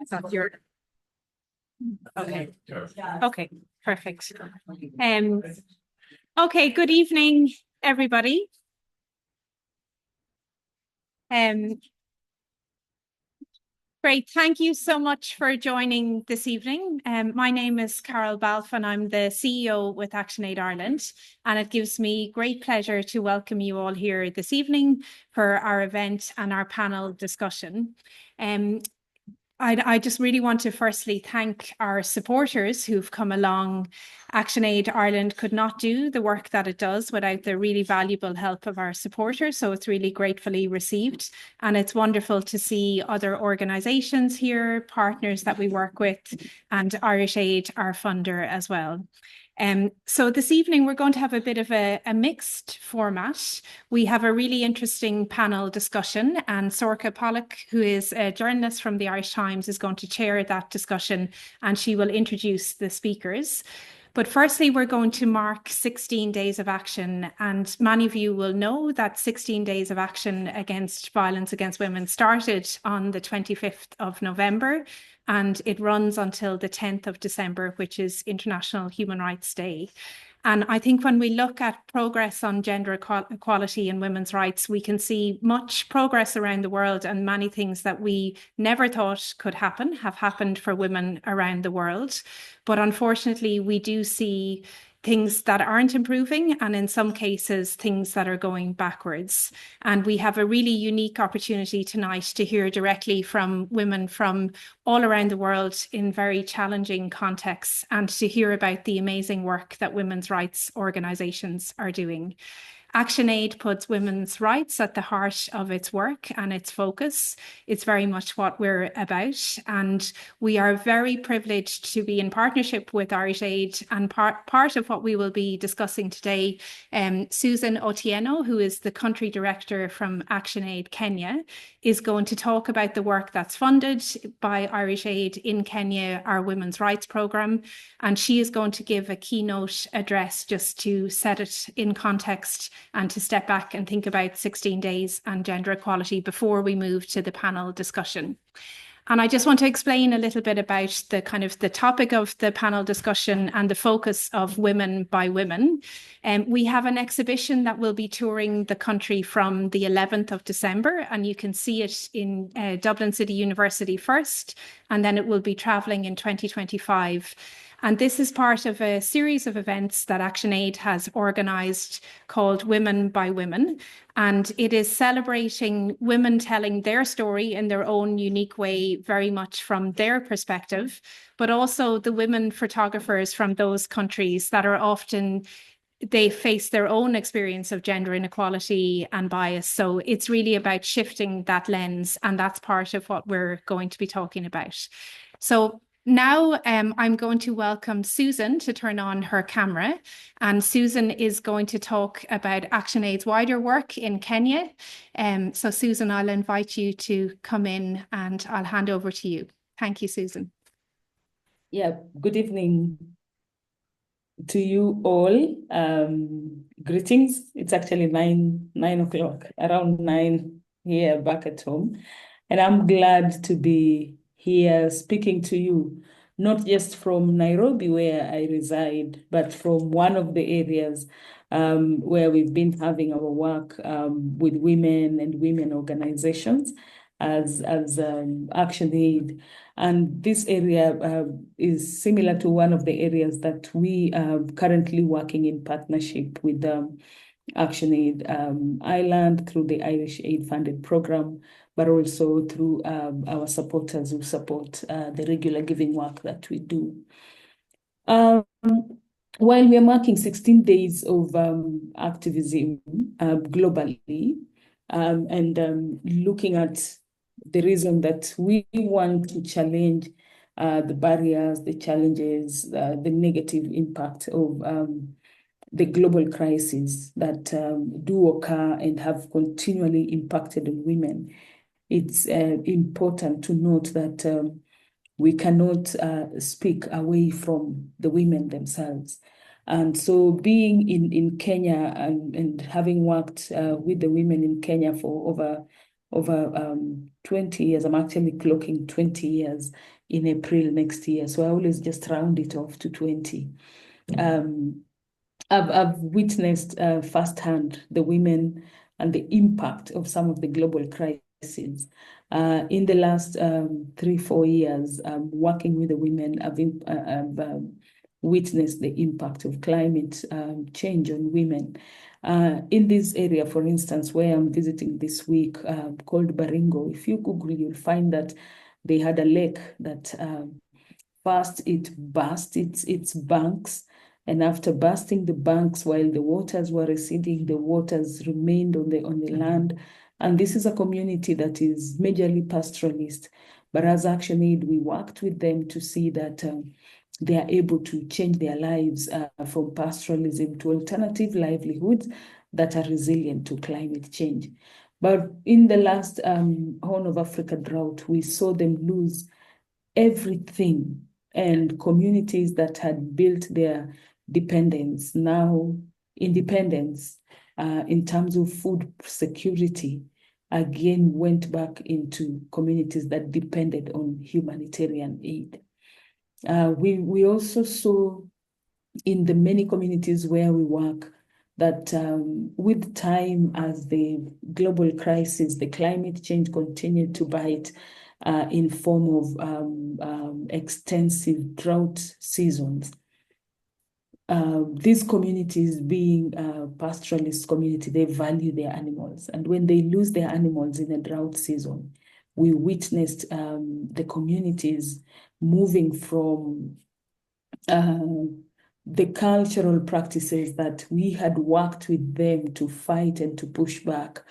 Is that your? Okay. Okay, perfect. Okay, good evening, everybody. Great, thank you so much for joining this evening. My name is Carol Balfe and I'm the CEO with ActionAid Ireland, and it gives me great pleasure to welcome you all here this evening for our event and our panel discussion. I just really want to firstly thank our supporters who've come along. ActionAid Ireland could not do the work that it does without the really valuable help of our supporters, so it's really gratefully received. And it's wonderful to see other organisations here, partners that we work with, and Irish Aid, our funder as well. So this evening, we're going to have a bit of a mixed format. We have a really interesting panel discussion, and Sorcha Pollock, who is a journalist from the Irish Times, is going to chair that discussion, and she will introduce the speakers. But firstly, we're going to mark 16 days of action, and many of you will know that 16 days of action against violence against women started on the 25th of November, and it runs until the 10th of December, which is International Human Rights Day. And I think when we look at progress on gender equality and women's rights, we can see much progress around the world, and many things that we never thought could happen have happened for women around the world. But unfortunately, we do see things that aren't improving, and in some cases, things that are going backwards. And we have a really unique opportunity tonight to hear directly from women from all around the world in very challenging contexts, and to hear about the amazing work that women's rights organisations are doing. ActionAid puts women's rights at the heart of its work and its focus. It's very much what we're about. And we are very privileged to be in partnership with Irish Aid. And part of what we will be discussing today, Susan Otieno, who is the country director from ActionAid Kenya, is going to talk about the work that's funded by Irish Aid in Kenya, our women's rights programme. And she is going to give a keynote address just to set it in context and to step back and think about 16 days and gender equality before we move to the panel discussion. And I just want to explain a little bit about the topic of the panel discussion and the focus of Women by Women. We have an exhibition that will be touring the country from the 11th of December, and you can see it in Dublin City University first, and then it will be travelling in 2025. And this is part of a series of events that ActionAid has organised called Women by Women. And it is celebrating women telling their story in their own unique way, very much from their perspective, but also the women photographers from those countries that are often, they face their own experience of gender inequality and bias. So it's really about shifting that lens, and that's part of what we're going to be talking about. So now I'm going to welcome Susan to turn on her camera, and Susan is going to talk about ActionAid's wider work in Kenya. So Susan, I'll invite you to come in and I'll hand over to you. Thank you, Susan. Yeah, good evening to you all. Greetings. It's actually 9 o'clock, around 9 here back at home. And I'm glad to be here speaking to you, not just from Nairobi, where I reside, but from one of the areas where we've been having our work with women and women organizations as ActionAid. And this area is similar to one of the areas that we are currently working in partnership with ActionAid Ireland through the Irish Aid funded program, but also through our supporters who support the regular giving work that we do. While we are marking 16 days of activism globally, and looking at the reason that we want to challenge the barriers, the challenges, the negative impact of the global crises that do occur and have continually impacted on women, it's important to note that we cannot speak away from the women themselves. And so being in Kenya and having worked with the women in Kenya for over over 20 years. I'm actually clocking 20 years in April next year. So I always just round it off to 20. I've witnessed firsthand the women and the impact of some of the global crises. In the last 3-4 years, working with the women, I've witnessed the impact of climate change on women. In this area, for instance, where I'm visiting this week, called Baringo, if you Google, you'll find that they had a lake that first it burst its banks, and after bursting the banks, while the waters were receding, the waters remained on the land. And this is a community that is majorly pastoralist. But as ActionAid, we worked with them to see that they are able to change their lives from pastoralism to alternative livelihoods that are resilient to climate change. But in the last Horn of Africa drought, we saw them lose everything, and communities that had built their independence in terms of food security, again went back into communities that depended on humanitarian aid. We also saw in the many communities where we work that with time, as the global crisis, the climate change continued to bite in form of extensive drought seasons. These communities, being pastoralist community, they value their animals. And when they lose their animals in a drought season, we witnessed the communities moving from the cultural practices that we had worked with them to fight and to push back.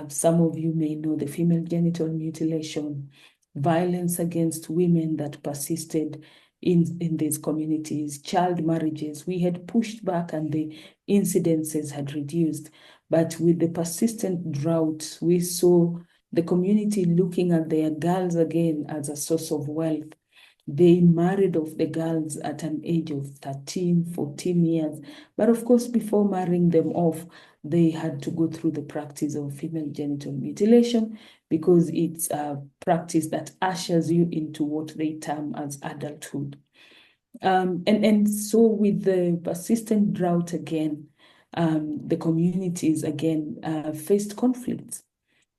Some of you may know the female genital mutilation, violence against women that persisted in these communities, child marriages. We had pushed back and the incidences had reduced. But with the persistent drought, we saw the community looking at their girls again as a source of wealth. They married off the girls at an age of 13, 14 years. But of course, before marrying them off, they had to go through the practice of female genital mutilation, because it's a practice that ushers you into what they term as adulthood. And so with the persistent drought again, the communities again faced conflicts.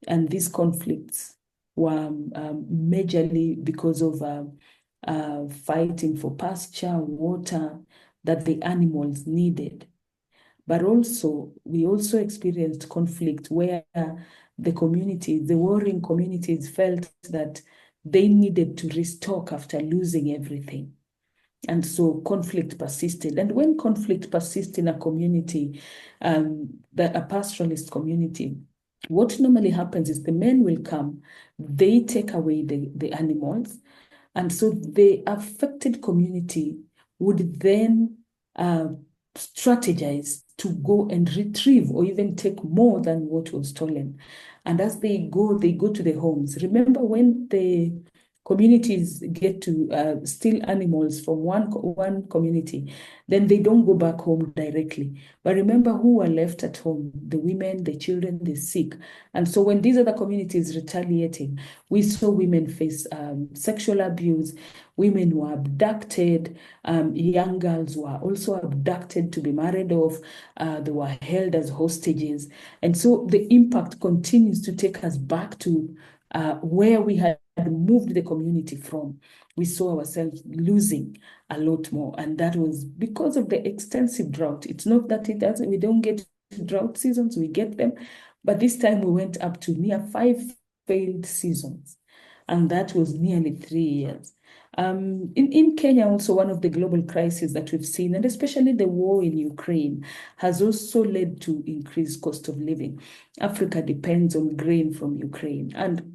And these conflicts were majorly because of fighting for pasture, water that the animals needed. But also, we also experienced conflict where the communities, the warring communities, felt that they needed to restock after losing everything. And so conflict persisted. And when conflict persists in a community, a pastoralist community, what normally happens is the men will come, they take away the animals, and so the affected community would then strategize to go and retrieve or even take more than what was stolen. And as they go to the homes. Remember, when the communities get to steal animals from one community, then they don't go back home directly. But remember who are left at home: the women, the children, the sick. And so when these other communities retaliating, we saw women face sexual abuse, women were abducted, young girls were also abducted to be married off, they were held as hostages. And so the impact continues to take us back to where we had moved the community from. We saw ourselves losing a lot more, and that was because of the extensive drought. It's not that we don't get drought seasons, we get them, but this time we went up to near 5 failed seasons, and that was nearly 3 years. In Kenya, also one of the global crises that we've seen, and especially the war in Ukraine, has also led to increased cost of living. Africa depends on grain from Ukraine, and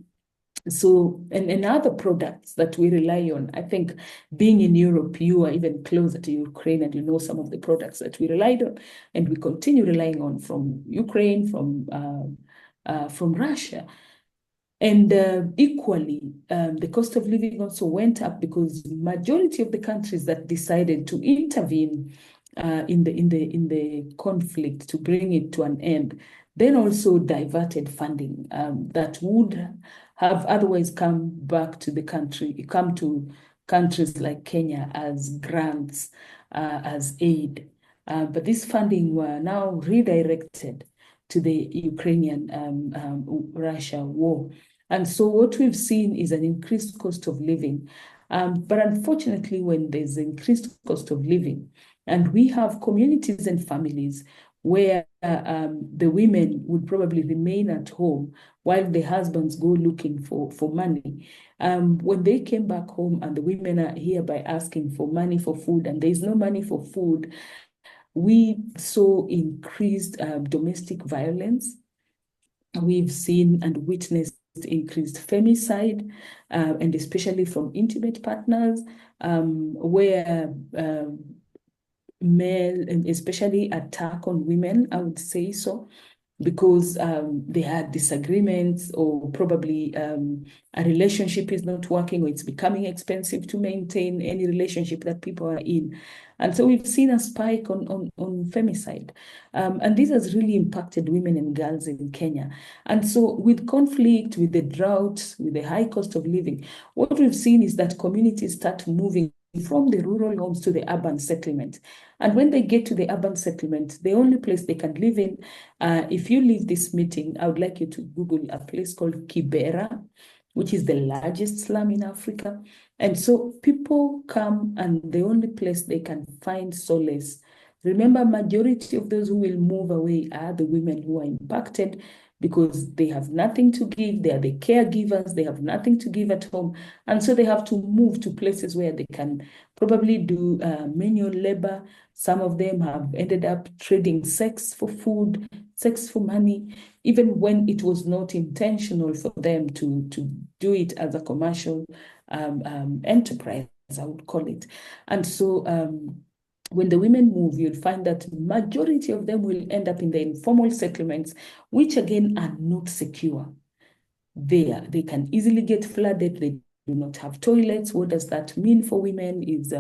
so, and other products that we rely on. I think being in Europe, you are even closer to Ukraine, and you know some of the products that we relied on, and we continue relying on from Ukraine, from Russia. And equally, the cost of living also went up because majority of the countries that decided to intervene in the conflict to bring it to an end, then also diverted funding that would have otherwise come back to the country, come to countries like Kenya as grants, as aid. But this funding were now redirected to the Ukrainian-Russia war. And so what we've seen is an increased cost of living. But unfortunately, when there's increased cost of living, and we have communities and families where the women would probably remain at home while the husbands go looking for money. When they came back home and the women are hereby asking for money for food and there's no money for food, we saw increased domestic violence. We've seen and witnessed increased femicide, and especially from intimate partners, where male, and especially attack on women, I would say so, because they had disagreements, or probably a relationship is not working, or it's becoming expensive to maintain any relationship that people are in. And so we've seen a spike on femicide. And this has really impacted women and girls in Kenya. And so with conflict, with the drought, with the high cost of living, what we've seen is that communities start moving from the rural homes to the urban settlement. And when they get to the urban settlement, the only place they can live in, if you leave this meeting, I would like you to Google a place called Kibera, which is the largest slum in Africa. And so people come, and the only place they can find solace. Remember, majority of those who will move away are the women who are impacted, because they have nothing to give. They are the caregivers. They have nothing to give at home. And so they have to move to places where they can probably do manual labor. Some of them have ended up trading sex for food, sex for money, even when it was not intentional for them to do it as a commercial enterprise, I would call it. And so when the women move, you'll find that majority of them will end up in the informal settlements, which again are not secure. They can easily get flooded. They do not have toilets. What does that mean for women is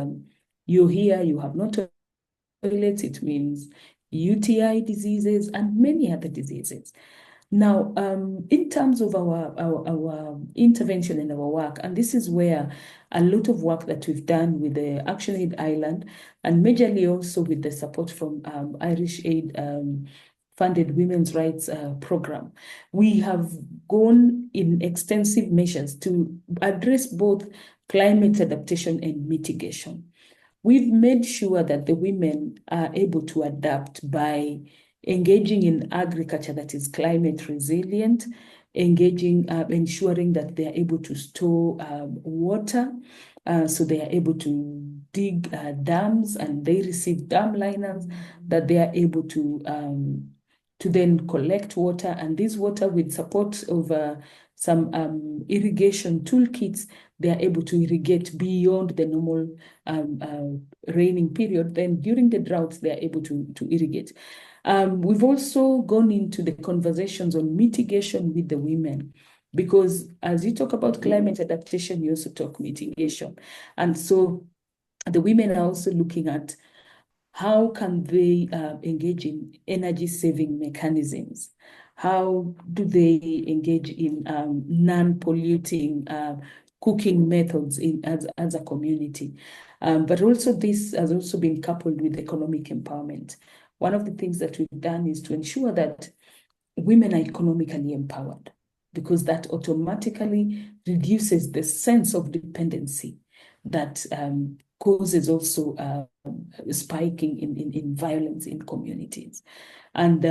you're here, you have no toilets. It means UTI diseases and many other diseases. Now, in terms of our intervention and our work, and this is where a lot of work that we've done with the ActionAid Island, and majorly also with the support from Irish Aid funded women's rights program, we have gone in extensive measures to address both climate adaptation and mitigation. We've made sure that the women are able to adapt by engaging in agriculture that is climate resilient, ensuring that they are able to store water, so they are able to dig dams, and they receive dam liners, that they are able to then collect water, and this water, with support of some irrigation toolkits, they are able to irrigate beyond the normal raining period. Then during the droughts, they are able to irrigate. We've also gone into the conversations on mitigation with the women, because as you talk about climate adaptation, you also talk mitigation. And so the women are also looking at how can they engage in energy saving mechanisms? How do they engage in non-polluting cooking methods as a community? But also this has also been coupled with economic empowerment. One of the things that we've done is to ensure that women are economically empowered, because that automatically reduces the sense of dependency that causes also spiking in violence in communities. And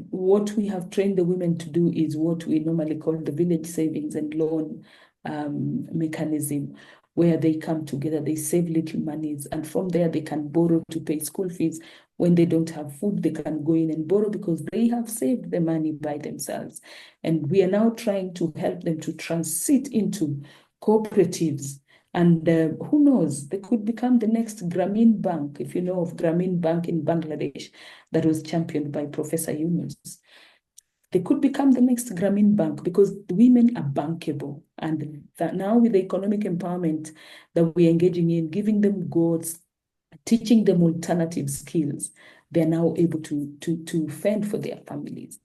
what we have trained the women to do is what we normally call the village savings and loan mechanism, where they come together, they save little monies, and from there they can borrow to pay school fees. When they don't have food, they can go in and borrow because they have saved the money by themselves. And we are now trying to help them to transit into cooperatives. And who knows, they could become the next Grameen Bank, if you know of Grameen Bank in Bangladesh, that was championed by Professor Yunus. They could become the next Grameen Bank, because the women are bankable. And that now with the economic empowerment that we're engaging in, giving them goats, teaching them alternative skills, they're now able to fend for their families.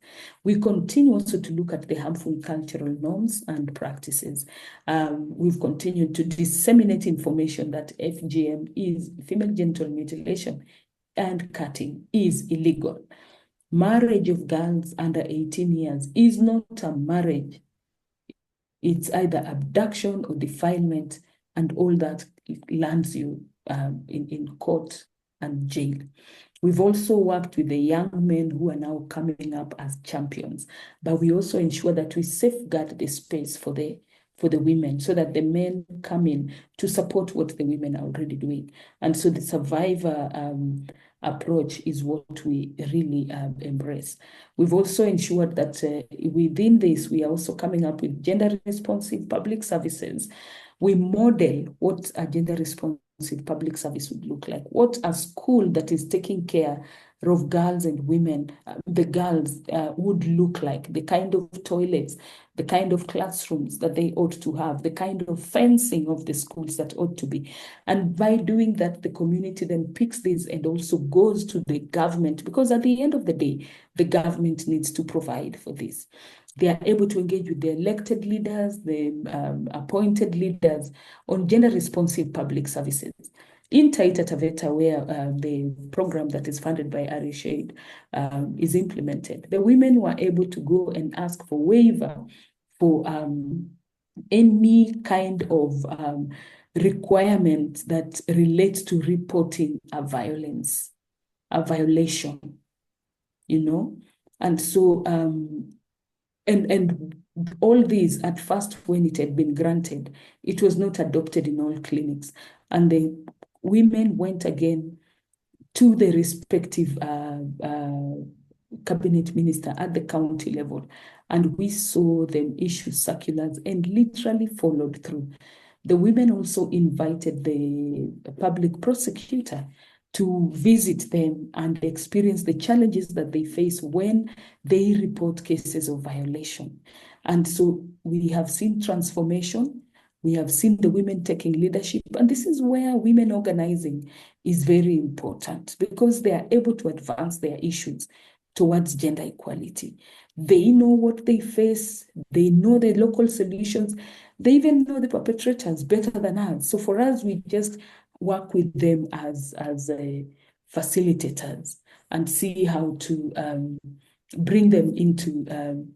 We continue also to look at the harmful cultural norms and practices. We've continued to disseminate information that FGM is female genital mutilation and cutting is illegal. Marriage of girls under 18 years is not a marriage. It's either abduction or defilement, and all that lands you in court and jail. We've also worked with the young men who are now coming up as champions, but we also ensure that we safeguard the space for the women so that the men come in to support what the women are already doing. And so the survivor approach is what we really embrace. We've also ensured that within this, we are also coming up with gender responsive public services. We model what a gender responsive public service would look like, what a school that is taking care of girls and women, the girls would look like, the kind of toilets, the kind of classrooms that they ought to have, the kind of fencing of the schools that ought to be. And by doing that, the community then picks this and also goes to the government, because at the end of the day, the government needs to provide for this. They are able to engage with the elected leaders, the appointed leaders on gender-responsive public services. In Taita Taveta, where the program that is funded by ActionAid is implemented, the women were able to go and ask for waiver for any kind of requirement that relates to reporting a violence, a violation, And so, and all these, at first, when it had been granted, it was not adopted in all clinics. And the women went again to the respective cabinet minister at the county level, and we saw them issue circulars and literally followed through. The women also invited the public prosecutor to visit them and experience the challenges that they face when they report cases of violation. And so we have seen transformation. We have seen the women taking leadership. And this is where women organizing is very important, because they are able to advance their issues towards gender equality. They know what they face. They know the local solutions. They even know the perpetrators better than us. So for us, we just work with them as facilitators and see how to bring them into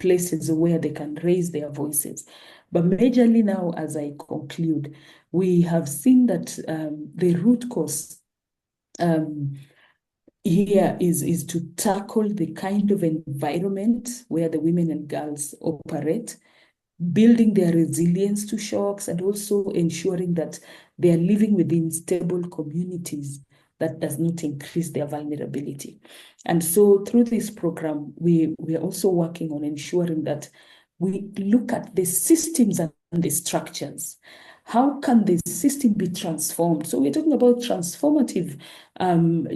places where they can raise their voices. But majorly now, as I conclude, we have seen that the root cause here is to tackle the kind of environment where the women and girls operate, building their resilience to shocks, and also ensuring that they are living within stable communities that does not increase their vulnerability. And so through this program, we are also working on ensuring that we look at the systems and the structures. How can the system be transformed? So we're talking about transformative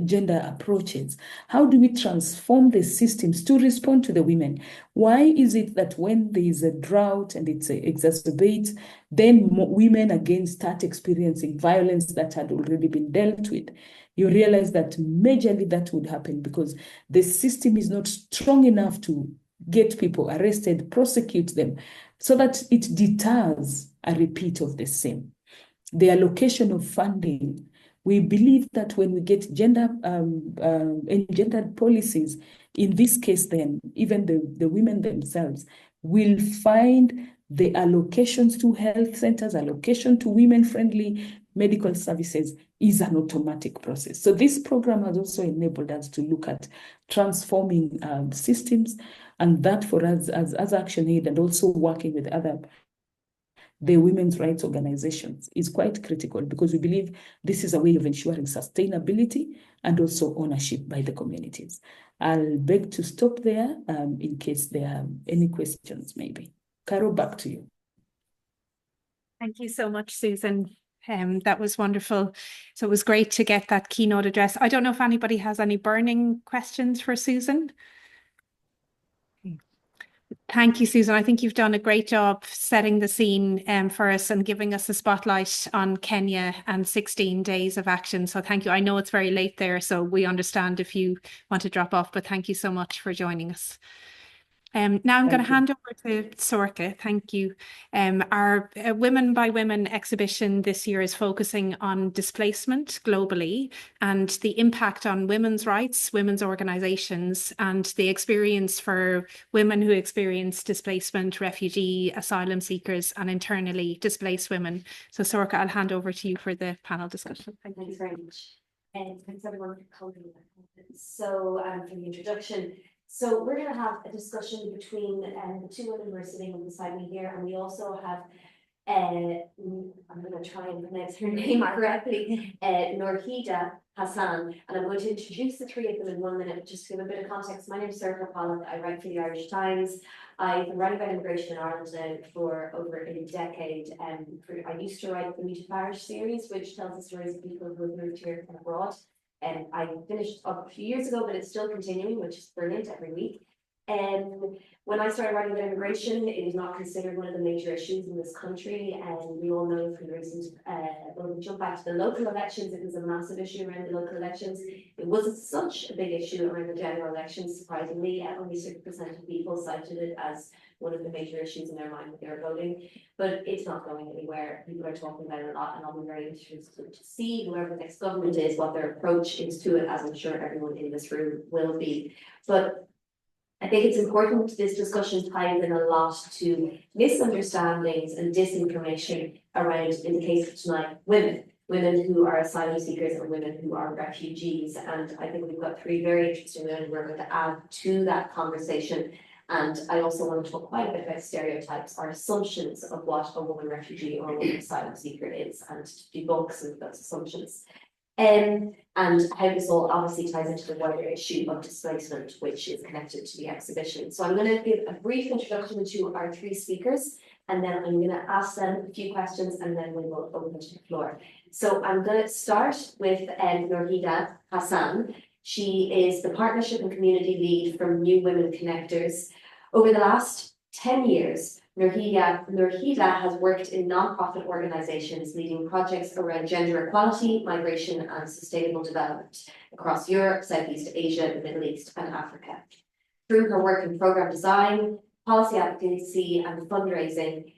gender approaches. How do we transform the systems to respond to the women? Why is it that when there is a drought and it exacerbates, then women again start experiencing violence that had already been dealt with? You realize that majorly that would happen because the system is not strong enough to get people arrested, prosecute them, so that it deters a repeat of the same. The allocation of funding. We believe that when we get gender engendered policies, in this case, then even the women themselves will find the allocations to health centers, allocation to women-friendly medical services is an automatic process. So this program has also enabled us to look at transforming systems, and that for us as ActionAid and also working with the women's rights organizations is quite critical, because we believe this is a way of ensuring sustainability and also ownership by the communities. I'll beg to stop there in case there are any questions, maybe. Carol, back to you. Thank you so much, Susan. That was wonderful. So it was great to get that keynote address. I don't know if anybody has any burning questions for Susan. Thank you, Susan. I think you've done a great job setting the scene for us and giving us a spotlight on Kenya and 16 days of action. So thank you. I know it's very late there, so we understand if you want to drop off, but thank you so much for joining us. Now I'm going to hand over to Sorka. Thank you. Our Women by Women exhibition this year is focusing on displacement globally and the impact on women's rights, women's organisations, and the experience for women who experience displacement, refugee, asylum seekers, and internally displaced women. So Sorka, I'll hand over to you for the panel discussion. Thanks very much. And thanks everyone for coming. So for the introduction. So we're going to have a discussion between the two women who are sitting beside me here, and we also have, I'm going to try and pronounce her name correctly, Norhida Hassan, and I'm going to introduce the three of them in 1 minute, just to give a bit of context. My name is Sorka Pollock. I write for the Irish Times. I've been writing about immigration in Ireland now for over a decade. I used to write the Meet a Parish series, which tells the stories of people who have moved here from abroad. And I finished up a few years ago, but it's still continuing, which is brilliant every week. And when I started writing about immigration, it was not considered one of the major issues in this country. And we all know from the recent, when we jump back to the local elections, it was a massive issue around the local elections. It wasn't such a big issue around the general elections, surprisingly. Only 6% of people cited it as one of the major issues in their mind when they were voting. But it's not going anywhere. People are talking about it a lot, and I'll be very interested to see whoever the next government is, what their approach is to it, as I'm sure everyone in this room will be. But I think it's important this discussion ties in a lot to misunderstandings and disinformation around, in the case of tonight, women who are asylum seekers and women who are refugees. And I think we've got three very interesting women who are going to add to that conversation. And I also want to talk quite a bit about stereotypes, our assumptions of what a woman refugee or a woman asylum seeker is, and to debunk some of those assumptions. And how this all obviously ties into the wider issue of displacement, which is connected to the exhibition. So I'm going to give a brief introduction to our three speakers, and then I'm going to ask them a few questions, and then we will open to the floor. So I'm going to start with Norhida Hassan. She is the Partnership and Community Lead from New Women Connectors. Over the last 10 years, Norhida has worked in non-profit organisations leading projects around gender equality, migration and sustainable development across Europe, Southeast Asia, the Middle East and Africa. Through her work in programme design, policy advocacy and fundraising,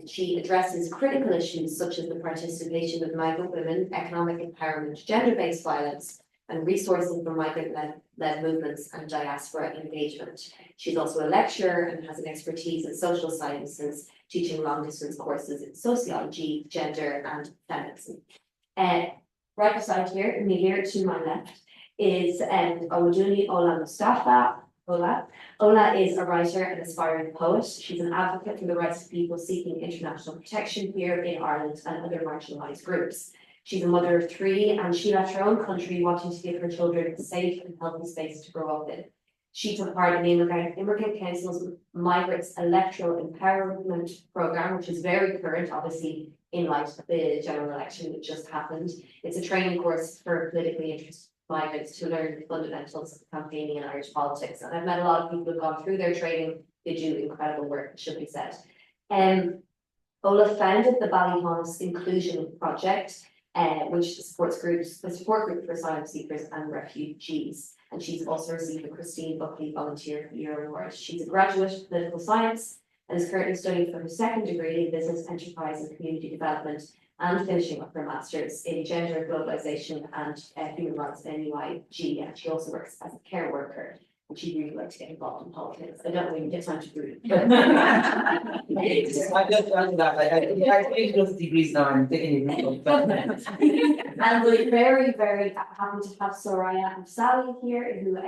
she addresses critical issues such as the participation of migrant women, economic empowerment, gender-based violence, and resourcing for migrant-led movements and diaspora engagement. She's also a lecturer and has an expertise in social sciences, teaching long-distance courses in sociology, gender, and feminism. Right beside me here to my left is Owodunni Ola Mustafa. Ola is a writer and aspiring poet. She's an advocate for the rights of people seeking international protection here in Ireland and other marginalised groups. She's a mother of three, and she left her own country wanting to give her children a safe and healthy space to grow up in. She took part in the Immigrant Council's Migrants Electoral Empowerment Programme, which is very current, obviously, in light of the general election that just happened. It's a training course for politically interested migrants to learn the fundamentals of campaigning in Irish politics. And I've met a lot of people who've gone through their training. They do incredible work, it should be said. Ola founded the Ballyhonus Inclusion Project, which supports a support group for asylum seekers and refugees. And she's also received a Christine Buckley Volunteer of the Year Award. She's a graduate of political science and is currently studying for her second degree in business, enterprise and community development, and finishing up her master's in gender, globalization and human rights at NUIG. And she also works as a care worker. And she'd really like to get involved in politics. I don't really get time to do it. I just added that. I take those degrees now. I'm taking it. And we're very, very happy to have Soraya and Sally here, who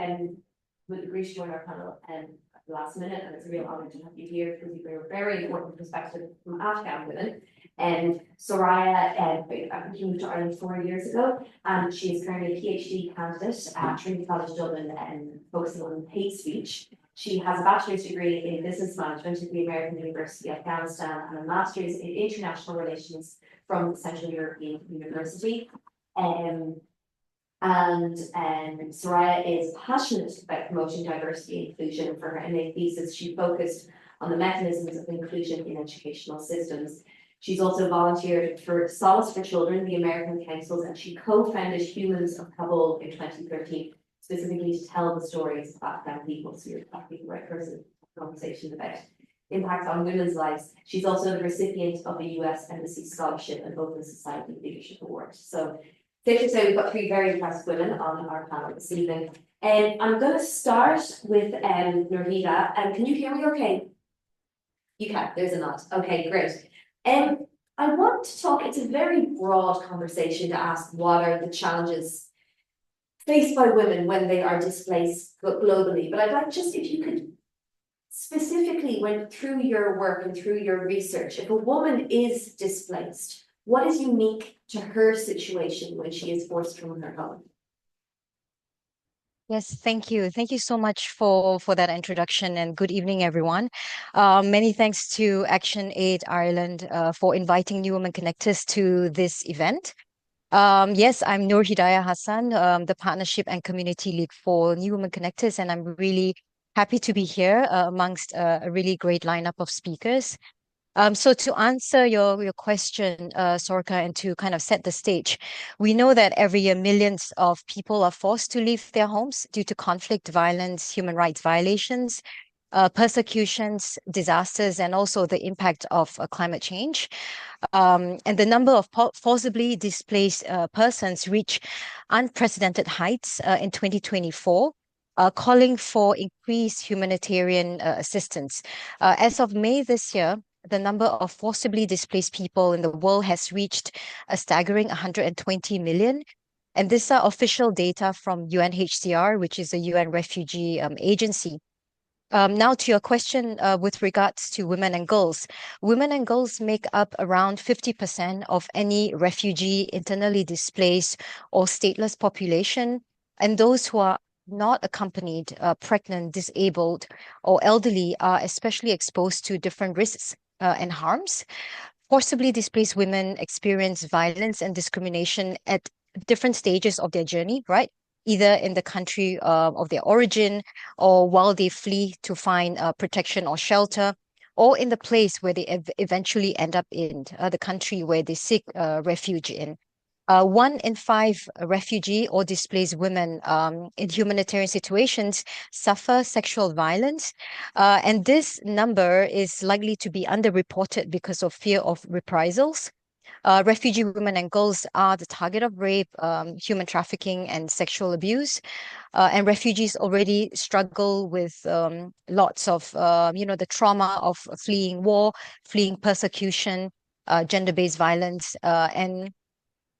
would agree to join our panel at the last minute. And it's a real honor to have you here because you bring a very important perspective from Afghan women. And Soraya came to Ireland 4 years ago, and she is currently a PhD candidate at Trinity College Dublin and focusing on hate speech. She has a bachelor's degree in business management at the American University of Afghanistan and a master's in international relations from the Central European University. And Soraya is passionate about promoting diversity and inclusion. For her MA thesis, she focused on the mechanisms of inclusion in educational systems. She's also volunteered for Solace for Children, the American Councils, and she co-founded Humans of Kabul in 2013, specifically to tell the stories of Afghan people. So you're probably the right person to have a conversation about impact on women's lives. She's also the recipient of the US Embassy Scholarship and Open Society Leadership Award. So safe to say we've got three very impressive women on our panel this evening. And I'm going to start with Nurhida. Can you hear me okay? You can, there's a nod. Okay, great. I want to talk, it's a very broad conversation to ask what are the challenges faced by women when they are displaced globally. But I'd like just if you could specifically, when through your work and through your research, if a woman is displaced, what is unique to her situation when she is forced from her home? Yes, thank you. Thank you so much for that introduction, and good evening, everyone. Many thanks to ActionAid Ireland for inviting New Women Connectors to this event. Yes, I'm Noor Hidayah Hassan, the Partnership and Community Lead for New Women Connectors, and I'm really happy to be here amongst a really great lineup of speakers. So to answer your question, Sorka, and to kind of set the stage, we know that every year millions of people are forced to leave their homes due to conflict, violence, human rights violations, persecutions, disasters, and also the impact of climate change. And the number of forcibly displaced persons reached unprecedented heights in 2024. Calling for increased humanitarian assistance. As of May this year, the number of forcibly displaced people in the world has reached a staggering 120 million. And these are official data from UNHCR, which is a UN refugee agency. Now to your question with regards to women and girls. Women and girls make up around 50% of any refugee, internally displaced, or stateless population. And those who are not accompanied, pregnant, disabled, or elderly are especially exposed to different risks and harms. Forcibly displaced women experience violence and discrimination at different stages of their journey, right? Either in the country of their origin, or while they flee to find protection or shelter, or in the place where they eventually end up in, the country where they seek refuge in. 1 in 5 refugee or displaced women in humanitarian situations suffer sexual violence. And this number is likely to be underreported because of fear of reprisals. Refugee women and girls are the target of rape, human trafficking, and sexual abuse. And refugees already struggle with lots of, the trauma of fleeing war, fleeing persecution, gender-based violence,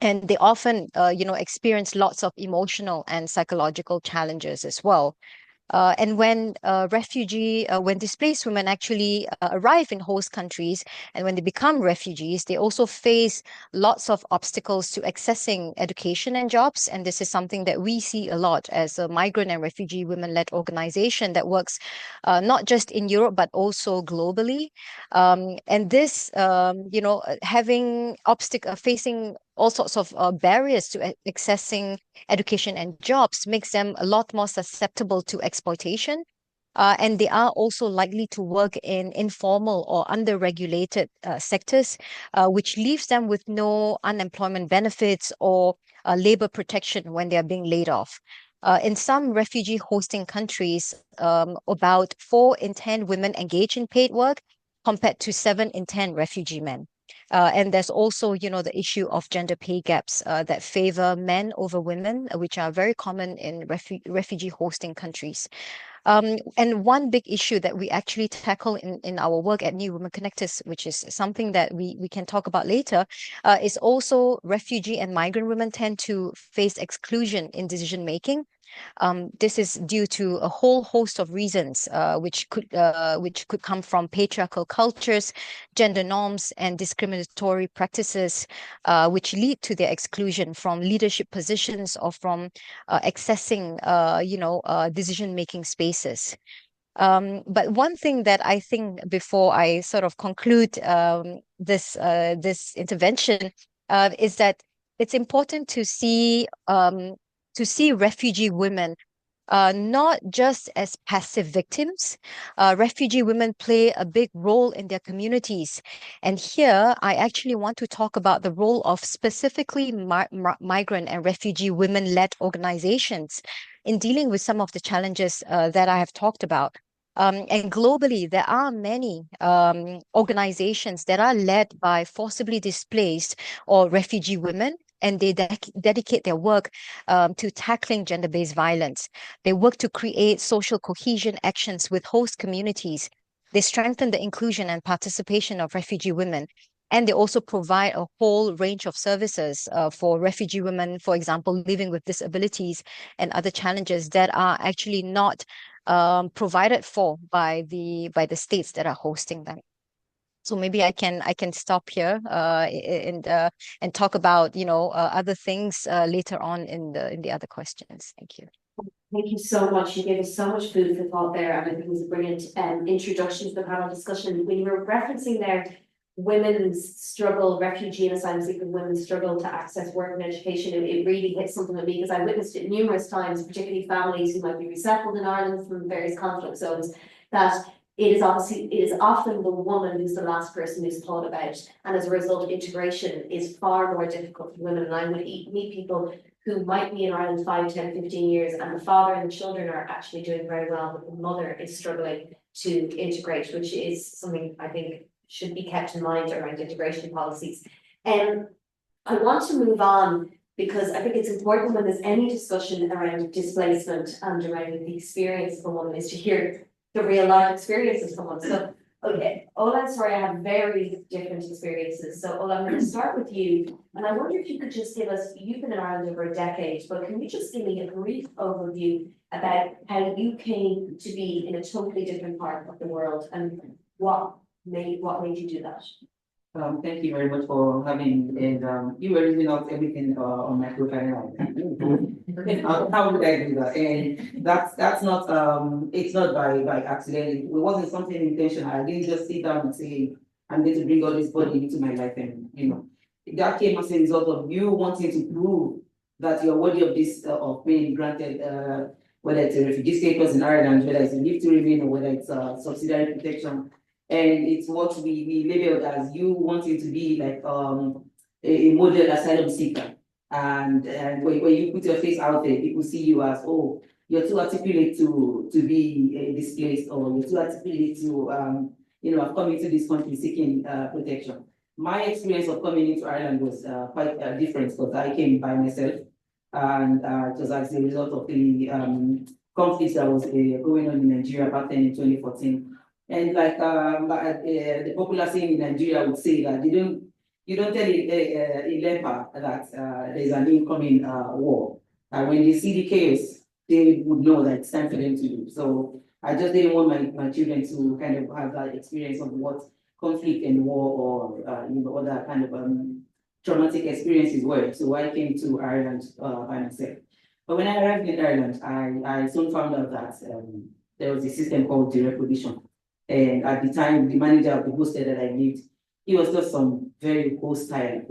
and they often, experience lots of emotional and psychological challenges as well. And when when displaced women actually arrive in host countries, and when they become refugees, they also face lots of obstacles to accessing education and jobs. And this is something that we see a lot as a migrant and refugee women-led organization that works not just in Europe, but also globally. And this, facing all sorts of barriers to accessing education and jobs makes them a lot more susceptible to exploitation. And they are also likely to work in informal or underregulated sectors, which leaves them with no unemployment benefits or labor protection when they are being laid off. In some refugee hosting countries, about 4 in 10 women engage in paid work compared to 7 in 10 refugee men. And there's also, the issue of gender pay gaps that favor men over women, which are very common in refugee hosting countries. And one big issue that we actually tackle in our work at New Women Connectors, which is something that we can talk about later, is also refugee and migrant women tend to face exclusion in decision making. This is due to a whole host of reasons, which could come from patriarchal cultures, gender norms, and discriminatory practices, which lead to their exclusion from leadership positions or from accessing, decision-making spaces. But one thing that I think before I sort of conclude this intervention is that it's important to see refugee women not just as passive victims. Refugee women play a big role in their communities. And here, I actually want to talk about the role of specifically migrant and refugee women-led organizations in dealing with some of the challenges that I have talked about. And globally, there are many organizations that are led by forcibly displaced or refugee women, and they dedicate their work to tackling gender-based violence. They work to create social cohesion actions with host communities. They strengthen the inclusion and participation of refugee women. And they also provide a whole range of services for refugee women, for example, living with disabilities and other challenges that are actually not provided for by the states that are hosting them. So maybe I can stop here and talk about other things later on in the other questions. Thank you. Thank you so much. You gave us so much food for thought there, and I think it was a brilliant introduction to the panel discussion. When you were referencing there women's struggle, refugee and asylum seeker women's struggle to access work and education, it really hit something with me, because I witnessed it numerous times, particularly families who might be resettled in Ireland from various conflict zones, that it is often the woman who's the last person who's thought about, and as a result, integration is far more difficult for women. And I would meet people who might be in Ireland 5, 10, 15 years, and the father and the children are actually doing very well, but the mother is struggling to integrate, which is something I think should be kept in mind around integration policies. I want to move on, because I think it's important when there's any discussion around displacement and around the experience of a woman is to hear the real life experience of someone. So, okay, Ola and Soraya have very different experiences. So Ola, I'm going to start with you. And I wonder if you could just give us, you've been in Ireland over a decade, but can you just give me a brief overview about how you came to be in a totally different part of the world, and what made you do that? Thank you very much for having me. And you were reading out everything on my profile. How did I do that? And that's not it's not by accident. It wasn't something intentional. I didn't just sit down and say, I'm going to bring all this body into my life, and that came as a result of you wanting to prove that you're worthy of this of being granted whether it's a refugee status in Ireland, whether it's a leave to remain, or whether it's subsidiary protection. And it's what we labeled as you wanting to be like a model asylum seeker. And when you put your face out there, people see you as, oh, you're too articulate to be displaced, or you're too articulate to have come into this country seeking protection. My experience of coming into Ireland was quite different, because I came by myself, and it was as a result of the conflicts that was going on in Nigeria back then in 2014. And like the popular saying in Nigeria would say that you don't tell a leper that there's an incoming war. When they see the chaos, they would know that it's time for them to do. So I just didn't want my children to kind of have that experience of what conflict and war, or other kind of traumatic experiences were. So I came to Ireland by myself. But when I arrived in Ireland, I soon found out that there was a system called direct provision. And at the time, the manager of the hostel that I lived, he was just some very hostile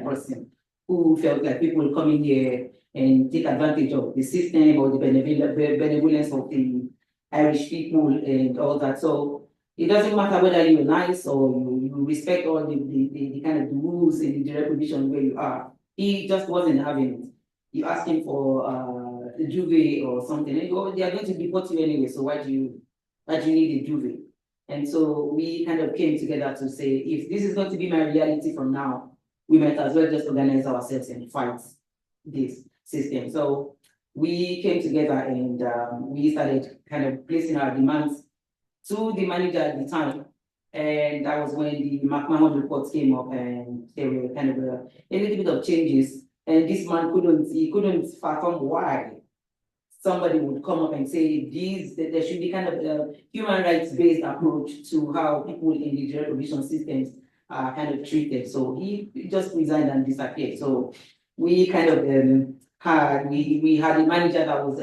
person who felt like people will come in here and take advantage of the system or the benevolence of the Irish people and all that. So it doesn't matter whether you're nice or you respect all the kind of rules in the direct provision where you are. He just wasn't having it. You ask him for a duvet or something, and you go, they are going to deport you anyway, so why do you need a duvet? And so we kind of came together to say, if this is going to be my reality from now, we might as well just organize ourselves and fight this system. So we came together and we started kind of placing our demands to the manager at the time. And that was when the McMahon reports came up, and there were kind of a little bit of changes. And this man couldn't fathom why somebody would come up and say there should be kind of a human rights-based approach to how people in the direct provision systems are kind of treated. So he just resigned and disappeared. So we kind of had a manager that was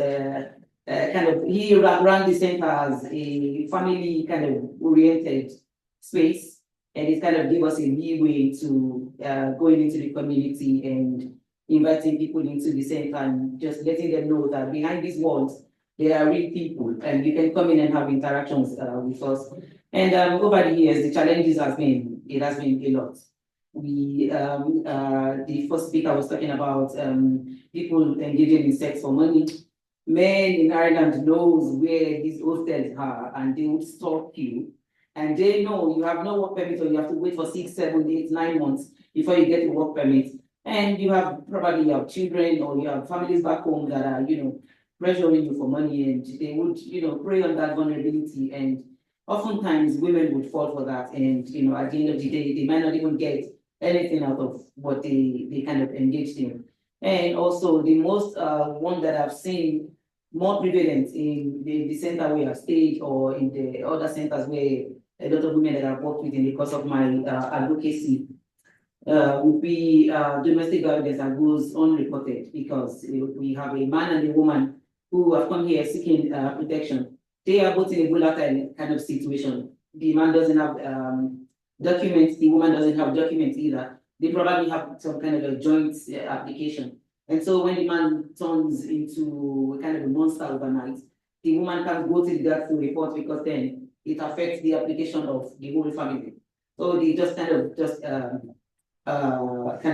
he ran the center as a family kind of oriented space, and it kind of gave us a leeway to going into the community and inviting people into the center and just letting them know that behind these walls, They are real people, and you can come in and have interactions with us. And over the years, the challenges has been a lot. The first speaker was talking about people engaging in sex for money. Men in Ireland knows where these hostels are, and they would stop you. And they know you have no work permit, or you have to wait for 6, 7, 8, 9 months before you get a work permit. And you have probably you have children, or you have families back home that are, pressuring you for money, and they would, prey on that vulnerability. And oftentimes women would fall for that. And, at the end of the day, they might not even get anything out of what they kind of engaged in. And also the most one that I've seen more prevalent in the center we have stayed, or in the other centers where a lot of women that I've worked with in the course of my advocacy would be domestic violence that goes unreported, because we have a man and a woman who have come here seeking protection. They are both in a volatile kind of situation. The man doesn't have documents, the woman doesn't have documents either. They probably have some kind of a joint application. And so when the man turns into kind of a monster overnight, the woman can't go to the guards to report, because then it affects the application of the whole family. So they just kind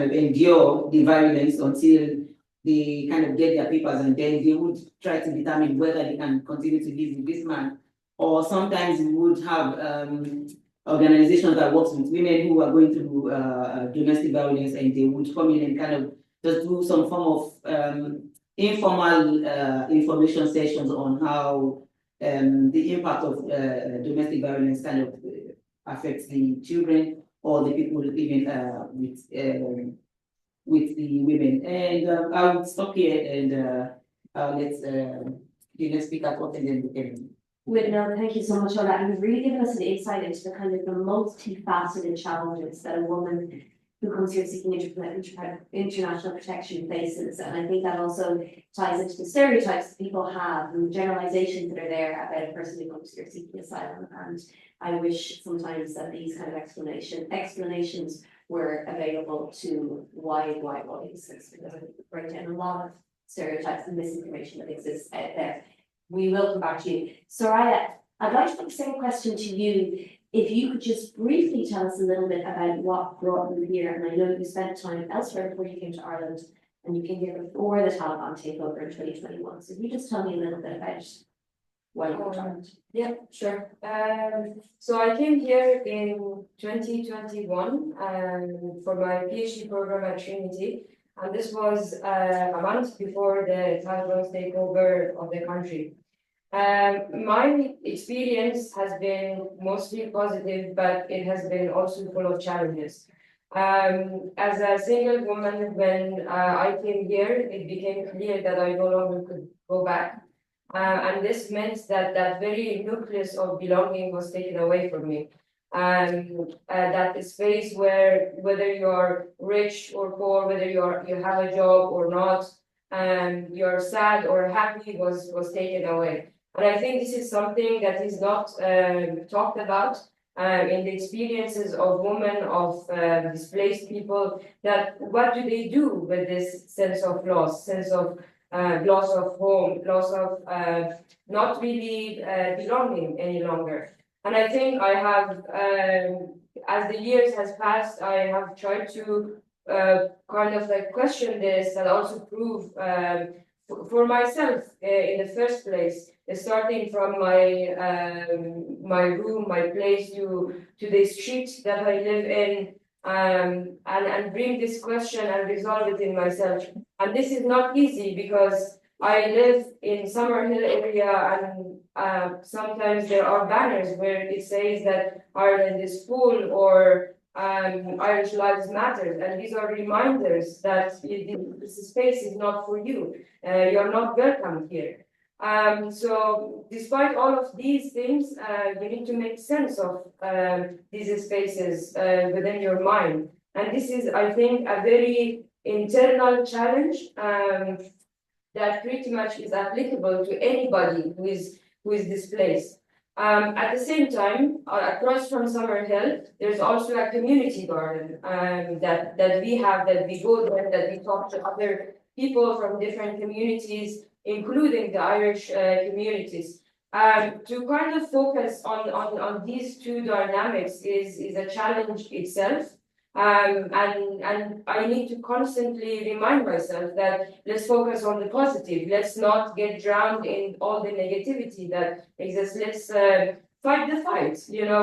of endure the violence until they kind of get their papers, and then they would try to determine whether they can continue to live with this man. Or sometimes we would have organizations that works with women who are going through domestic violence, and they would come in and kind of just do some form of informal information sessions on how the impact of domestic violence kind of affects the children or the people living with the women. And I will stop here, and let the next speaker talk, and then we can. No, thank you so much for that. And you've really given us an insight into the kind of the multifaceted challenges that a woman who comes here seeking international protection faces. And I think that also ties into the stereotypes that people have and generalizations that are there about a person who comes here seeking asylum. And I wish sometimes that these kind of explanations were available to wide audiences, because I think we break down a lot of stereotypes and misinformation that exists out there. We will come back to you. Soraya, I'd like to put the same question to you. If you could just briefly tell us a little bit about what brought you here. And I know you spent time elsewhere before you came to Ireland, and you came here before the Taliban takeover in 2021. So can you just tell me a little bit about why you came to Ireland? Yeah, sure. So I came here in 2021 for my PhD program at Trinity. And this was a month before the Taliban's takeover of the country. My experience has been mostly positive, but it has been also full of challenges. As a single woman, when I came here, it became clear that I no longer could go back. And this meant that that very nucleus of belonging was taken away from me. That space where whether you're rich or poor, whether you have a job or not, you're sad or happy was taken away. And I think this is something that is not talked about in the experiences of women, of displaced people, that what do they do with this sense of loss of home, loss of not really belonging any longer. And I think I have, as the years has passed, I have tried to kind of like question this and also prove for myself in the first place, starting from my room, my place to the street that I live in, and bring this question and resolve it in myself. And this is not easy, because I live in Summerhill area, and sometimes there are banners where it says that Ireland is full, or Irish Lives Matter, and these are reminders that this space is not for you. You're not welcome here. So despite all of these things, you need to make sense of these spaces within your mind. And this is, I think, a very internal challenge that pretty much is applicable to anybody who is displaced. At the same time, across from Summerhill, there's also a community garden that we have, that we go there, that we talk to other people from different communities, including the Irish communities. To kind of focus on these two dynamics is a challenge itself. And I need to constantly remind myself that let's focus on the positive. Let's not get drowned in all the negativity that exists. Let's fight the fight,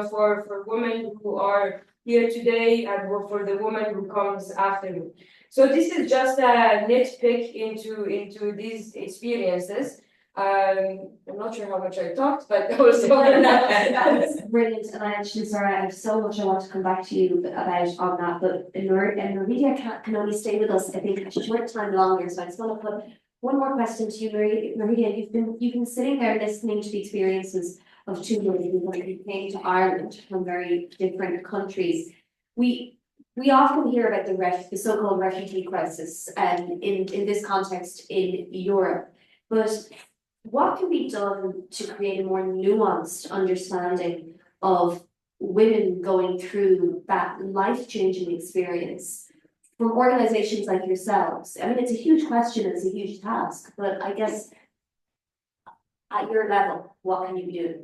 for women who are here today and for the woman who comes after me. So this is just a nitpick into these experiences. I'm not sure how much I talked, but that was That's brilliant. And I actually, sorry, I have so much I want to come back to you about on that, but Norwegia can only stay with us, I think, a short time longer. So I just want to put one more question to you, Norwegia. You've been sitting there listening to the experiences of two women who came to Ireland from very different countries. We often hear about the so-called refugee crisis in this context in Europe, but what can be done to create a more nuanced understanding of women going through that life-changing experience from organizations like yourselves? I mean, it's a huge question, it's a huge task, but I guess at your level, what can you do?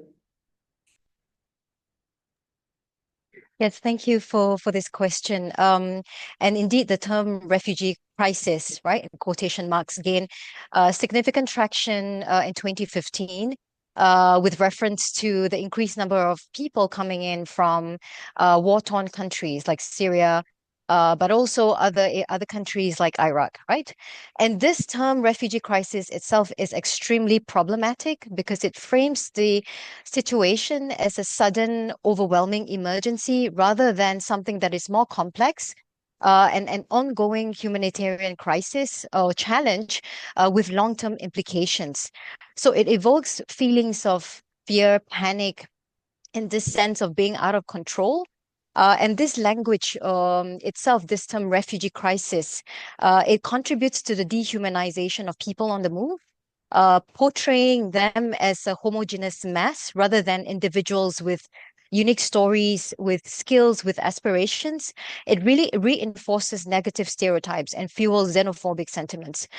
Yes, thank you for this question. And indeed, the term refugee crisis, right, in quotation marks, gained significant traction in 2015 with reference to the increased number of people coming in from war-torn countries like Syria, but also other countries like Iraq, right? And this term refugee crisis itself is extremely problematic because it frames the situation as a sudden, overwhelming emergency rather than something that is more complex. And an ongoing humanitarian crisis or challenge with long-term implications. So it evokes feelings of fear, panic, and this sense of being out of control. And this language itself, this term refugee crisis, it contributes to the dehumanization of people on the move, portraying them as a homogeneous mass rather than individuals with unique stories, with skills, with aspirations. It really reinforces negative stereotypes and fuels xenophobic sentiments.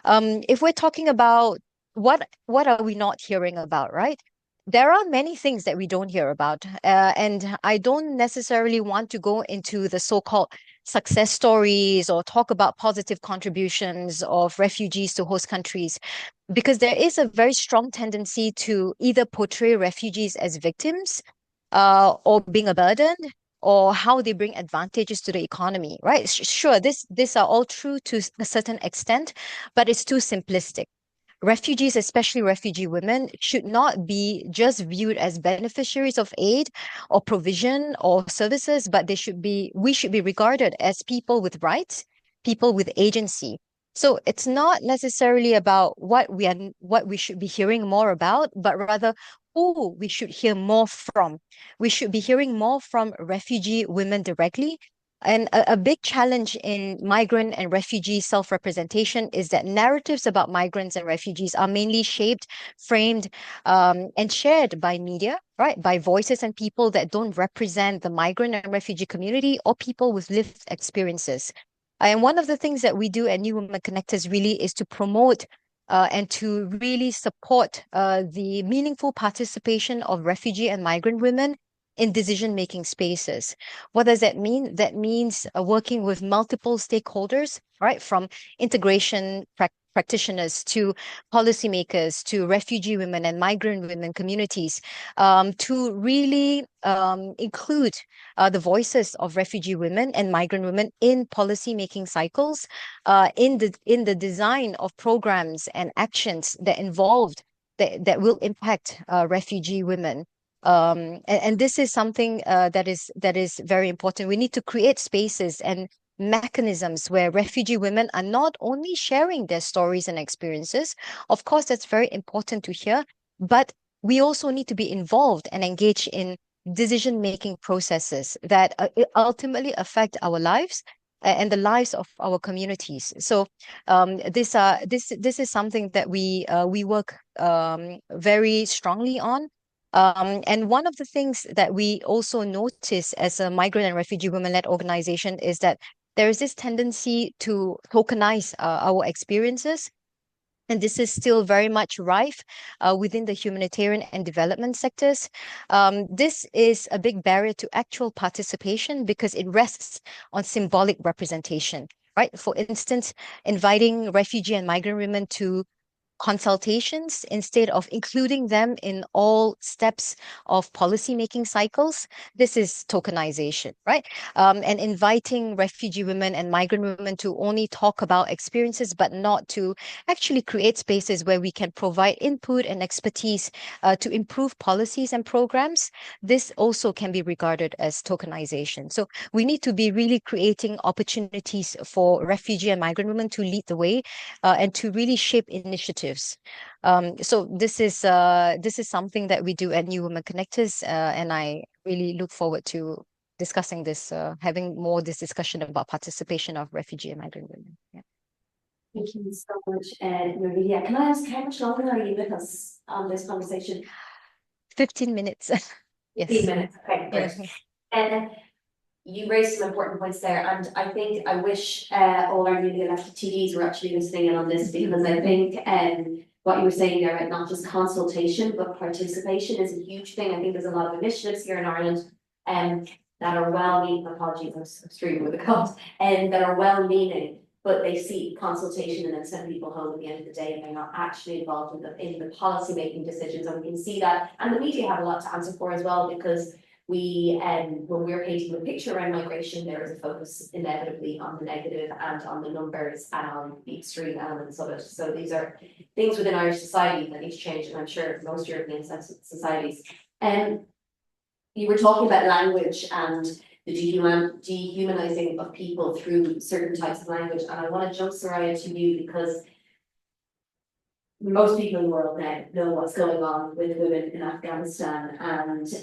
If we're talking about what are we not hearing about, right? There are many things that we don't hear about, and I don't necessarily want to go into the so-called success stories or talk about positive contributions of refugees to host countries, because there is a very strong tendency to either portray refugees as victims, or being a burden, or how they bring advantages to the economy, right? Sure, these are all true to a certain extent, but it's too simplistic. Refugees, especially refugee women, should not be just viewed as beneficiaries of aid or provision or services, but we should be regarded as people with rights, people with agency. So it's not necessarily about what we should be hearing more about, but rather who we should hear more from. We should be hearing more from refugee women directly. And a big challenge in migrant and refugee self-representation is that narratives about migrants and refugees are mainly shaped, framed, and shared by media, right? By voices and people that don't represent the migrant and refugee community or people with lived experiences. And one of the things that we do at New Women Connectors really is to promote and to really support the meaningful participation of refugee and migrant women in decision-making spaces. What does that mean? That means working with multiple stakeholders, right? From integration practitioners to policymakers to refugee women and migrant women communities, to really include the voices of refugee women and migrant women in policymaking cycles, in the design of programs and actions that will impact refugee women. And this is something that is very important. We need to create spaces and mechanisms where refugee women are not only sharing their stories and experiences. Of course, that's very important to hear, but we also need to be involved and engaged in decision-making processes that ultimately affect our lives and the lives of our communities. So this is something that we work very strongly on. And one of the things that we also notice as a migrant and refugee women-led organization is that there is this tendency to tokenize our experiences. And this is still very much rife within the humanitarian and development sectors. This is a big barrier to actual participation because it rests on symbolic representation, right? For instance, inviting refugee and migrant women to consultations instead of including them in all steps of policy-making cycles. This is tokenization, right? And inviting refugee women and migrant women to only talk about experiences, but not to actually create spaces where we can provide input and expertise to improve policies and programs. This also can be regarded as tokenization. So we need to be really creating opportunities for refugee and migrant women to lead the way and to really shape initiatives. So this is something that we do at New Women Connectors, and I really look forward to discussing this, having more this discussion about participation of refugee and migrant women. Yeah. Thank you so much, Maria. Can I ask how much longer are you with us on this conversation? 15 minutes. Yes. 15 minutes. Okay, great. Yeah. And you raised some important points there, and I wish all our newly elected TDs were actually listening in on this, because I think what you were saying there about not just consultation but participation is a huge thing. I think there's a lot of initiatives here in Ireland that are well-meaning. Apologies, I'm streaming with a cold, and that are well-meaning, but they see consultation and then send people home at the end of the day, and they're not actually involved in the policy making decisions. And we can see that, and the media have a lot to answer for as well, because we, when we're painting the picture around migration, there is a focus inevitably on the negative and on the numbers and on the extreme elements of it. So these are things within Irish society that need to change, and I'm sure most European societies. You were talking about language and the dehumanizing of people through certain types of language, and I want to jump, Soraya, to you, because most people in the world now know what's going on with women in Afghanistan,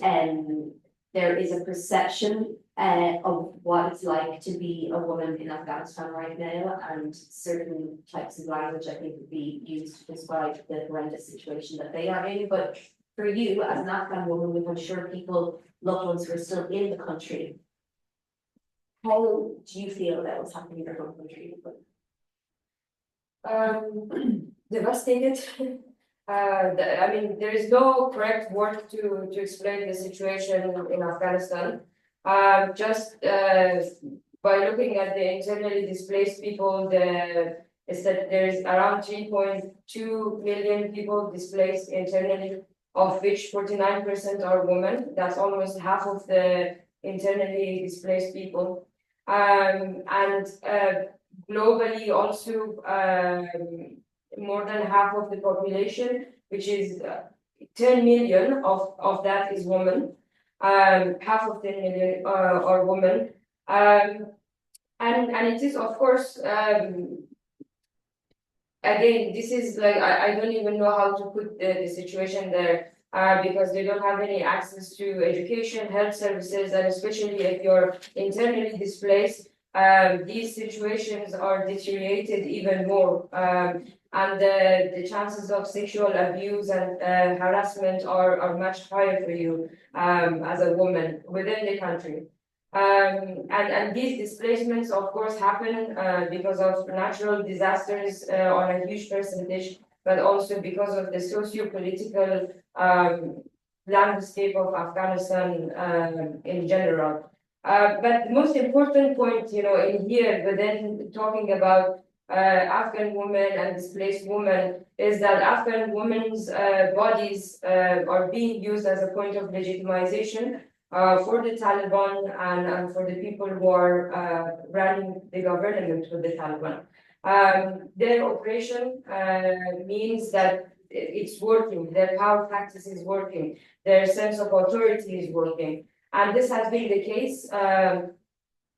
and there is a perception of what it's like to be a woman in Afghanistan right now, and certain types of language I think would be used to describe the horrendous situation that they are in. But for you, as an Afghan woman, with I'm sure people, loved ones who are still in the country, how do you feel about what's happening in your home country? Devastated. I mean, there is no correct word to explain the situation in Afghanistan. Just by looking at the internally displaced people, is that there's around 3.2 million people displaced internally, of which 49% are women. That's almost half of the internally displaced people. And globally also, more than half of the population, which is 10 million of that is women. Half of 10 million are women. And it is, of course, again, this is like, I don't even know how to put the situation there, because they don't have any access to education, health services, and especially if you're internally displaced, these situations are deteriorated even more. And the chances of sexual abuse and harassment are much higher for you as a woman within the country. And these displacements, of course, happen because of natural disasters on a huge percentage, but also because of the socio-political landscape of Afghanistan in general. But the most important point, in here, but then talking about Afghan women and displaced women, is that Afghan women's bodies are being used as a point of legitimization for the Taliban and for the people who are running the government with the Taliban. Their operation means that it's working, their power practice is working, their sense of authority is working. And this has been the case that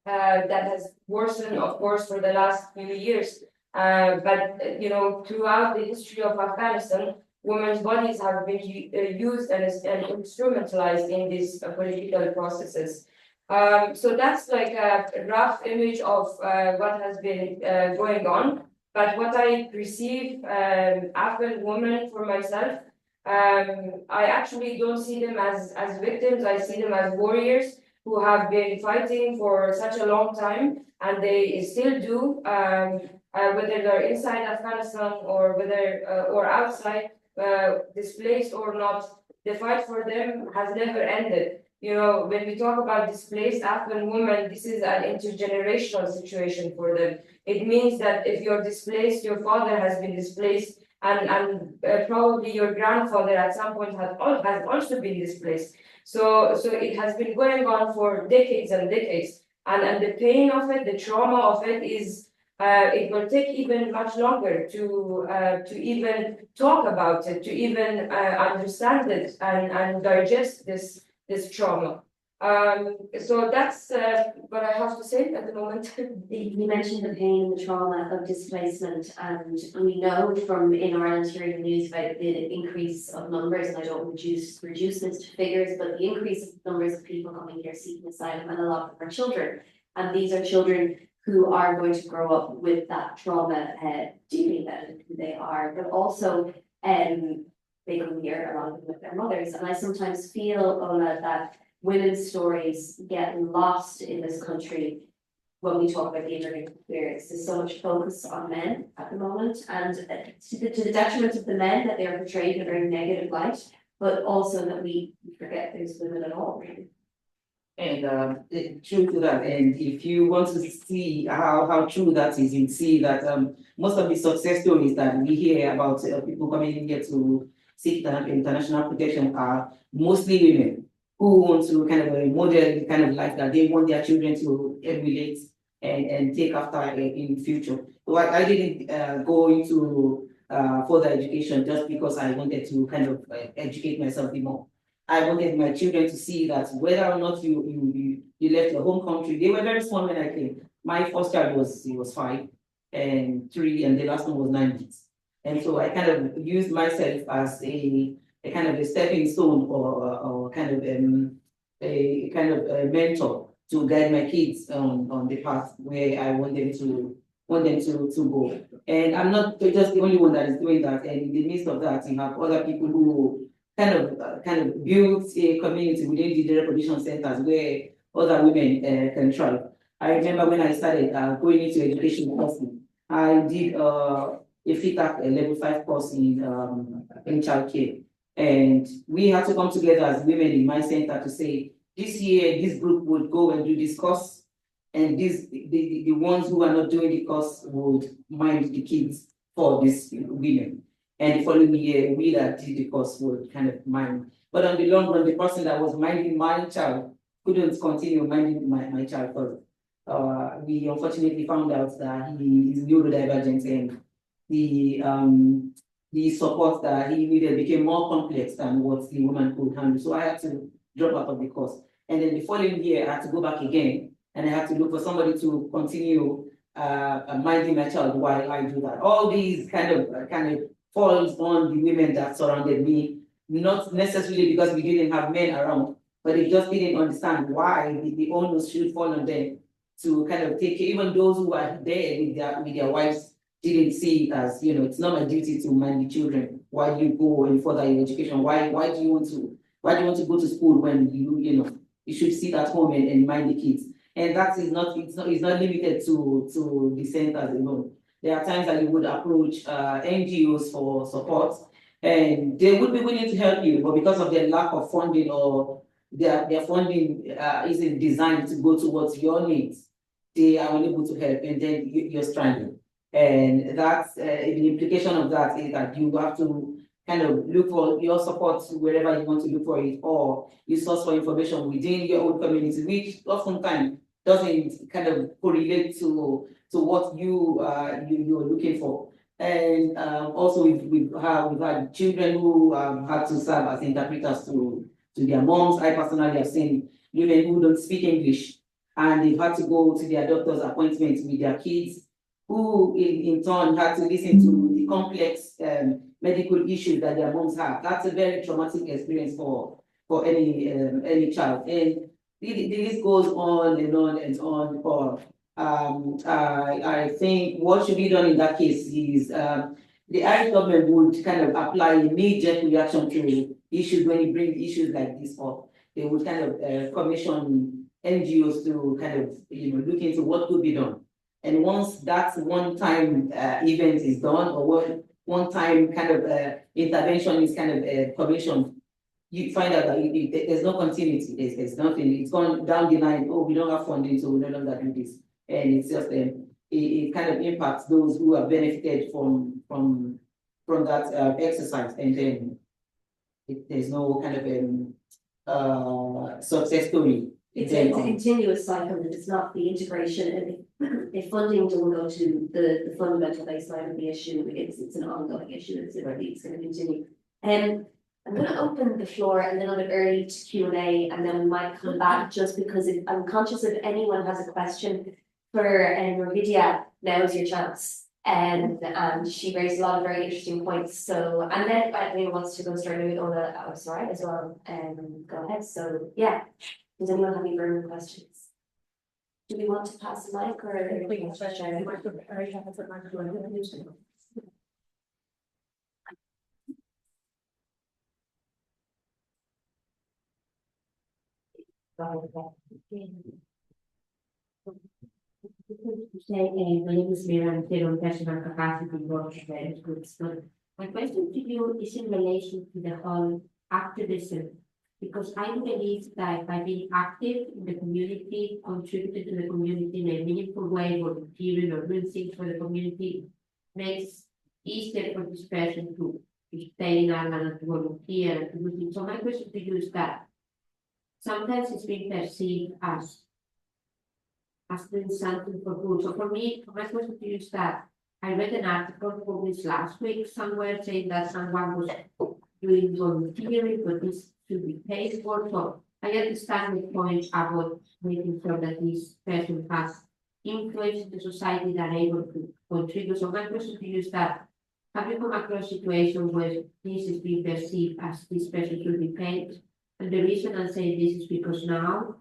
has worsened, of course, for the last few years. But throughout the history of Afghanistan, women's bodies have been used and instrumentalized in these political processes. So that's like a rough image of what has been going on. But what I perceive Afghan women for myself I actually don't see them as victims. I see them as warriors who have been fighting for such a long time, and they still do, whether they're inside Afghanistan or whether or outside, displaced or not. The fight for them has never ended. You know, when we talk about displaced Afghan women, this is an intergenerational situation for them. It means that if you're displaced, your father has been displaced, and probably your grandfather at some point has also been displaced. So it has been going on for decades and decades, and the pain of it, the trauma of it is. It will take even much longer to even talk about it, to even understand it and digest this trauma. So that's what I have to say at the moment. You mentioned the pain and the trauma of displacement, and we know from in Ireland hearing the news about the increase of numbers, and I don't reduce this to figures, but the increase of numbers of people coming here seeking asylum, and a lot of them are children. And these are children who are going to grow up with that trauma deeply embedded in who they are, but also they come here, a lot of them with their mothers. And I sometimes feel, Ola, that women's stories get lost in this country when we talk about the immigrant experience. There's so much focus on men at the moment, and to the detriment of the men, that they are portrayed in a very negative light, but also that we forget there's women at all, really. And true to that, and if you want to see how true that is, you see that most of the success stories that we hear about people coming in here to seek international protection are mostly women who want to kind of model the kind of life that they want their children to emulate and take after in the future. So I didn't go into further education just because I wanted to kind of educate myself more. I wanted my children to see that whether or not you left your home country, they were very small when I came. My first child was 5 and 3, and the last one was 9 months. And so I kind of used myself as a kind of a stepping stone or kind of a mentor to guide my kids on the path where I want them to go. And I'm not just the only one that is doing that. And in the midst of that, you have other people who kind of build a community within the reproduction centers where other women can thrive. I remember when I started going into education courses, I did a FITAC level 5 course in childcare. And we had to come together as women in my center to say, this year, this group would go and do this course, and the ones who are not doing the course would mind the kids for these women. And the following year, we that did the course would kind of mind. But on the long run, the person that was minding my child couldn't continue minding my child further. We unfortunately found out that he is neurodivergent, and the support that he needed became more complex than what the woman could handle. So I had to drop out of the course. And then the following year, I had to go back again, and I had to look for somebody to continue minding my child while I do that. All these kind of falls on the women that surrounded me, not necessarily because we didn't have men around, but they just didn't understand why the onus should fall on them to kind of take care. Even those who are there with their wives didn't see it as, it's not my duty to mind the children. Why do you go and further your education? Why do you want to go to school when you should sit at home and mind the kids? And that is not, it's not limited to the centers alone. There are times that you would approach NGOs for support, and they would be willing to help you, but because of their lack of funding or their funding isn't designed to go towards your needs, they are unable to help, and then you're stranded. And that's the implication of that is that you have to kind of look for your support wherever you want to look for it, or you source for information within your own community, which oftentimes doesn't kind of correlate to what you're looking for. And also we've had children who had to serve as interpreters to their moms. I personally have seen women who don't speak English, and they've had to go to their doctor's appointments with their kids, who in turn had to listen to the complex medical issues that their moms have. That's a very traumatic experience for any child. And the list goes on and on and on. Or I think what should be done in that case is the Irish government would kind of apply a knee-jerk reaction to issues when it brings issues like this up. They would kind of commission NGOs to kind of look into what could be done. And once that one-time event is done, or one-time kind of intervention is kind of commissioned, you find out that there's no continuity. There's nothing. It's gone down the line. Oh, we don't have funding, so we no longer do this. And it's just it kind of impacts those who have benefited from that exercise, and then there's no kind of success story. It's a continuous cycle. It's not the integration. And if funding doesn't go to the fundamental baseline of the issue, it's an ongoing issue. It's going to continue. And I'm going to open the floor a little bit early to Q&A, and then we might come back, just because I'm conscious if anyone has a question for Nvidia, now is your chance. And she raised a lot of very interesting points. So, and then if anyone wants to go straight with Ola, sorry, as well, go ahead. So, yeah. Does anyone have any burning questions? Do we want to pass the mic, or are there My name is Mira. I'm here on personal capacity work very good. So my question to you is in relation to the whole activism, because I believe that by being active in the community, contributing to the community in a meaningful way, volunteering or doing things for the community, makes easier for this person to stay in Ireland and to volunteer and to do things. So my question to you is that sometimes it's being perceived as doing something for good. So for me, my question to you is that I read an article published last week somewhere saying that someone was doing volunteering, but this should be paid for. So I understand the point about making sure that this person has influence in the society that are able to contribute. So my question to you is that, have you come across situations where this is being perceived as this person should be paid? And the reason I'm saying this is because now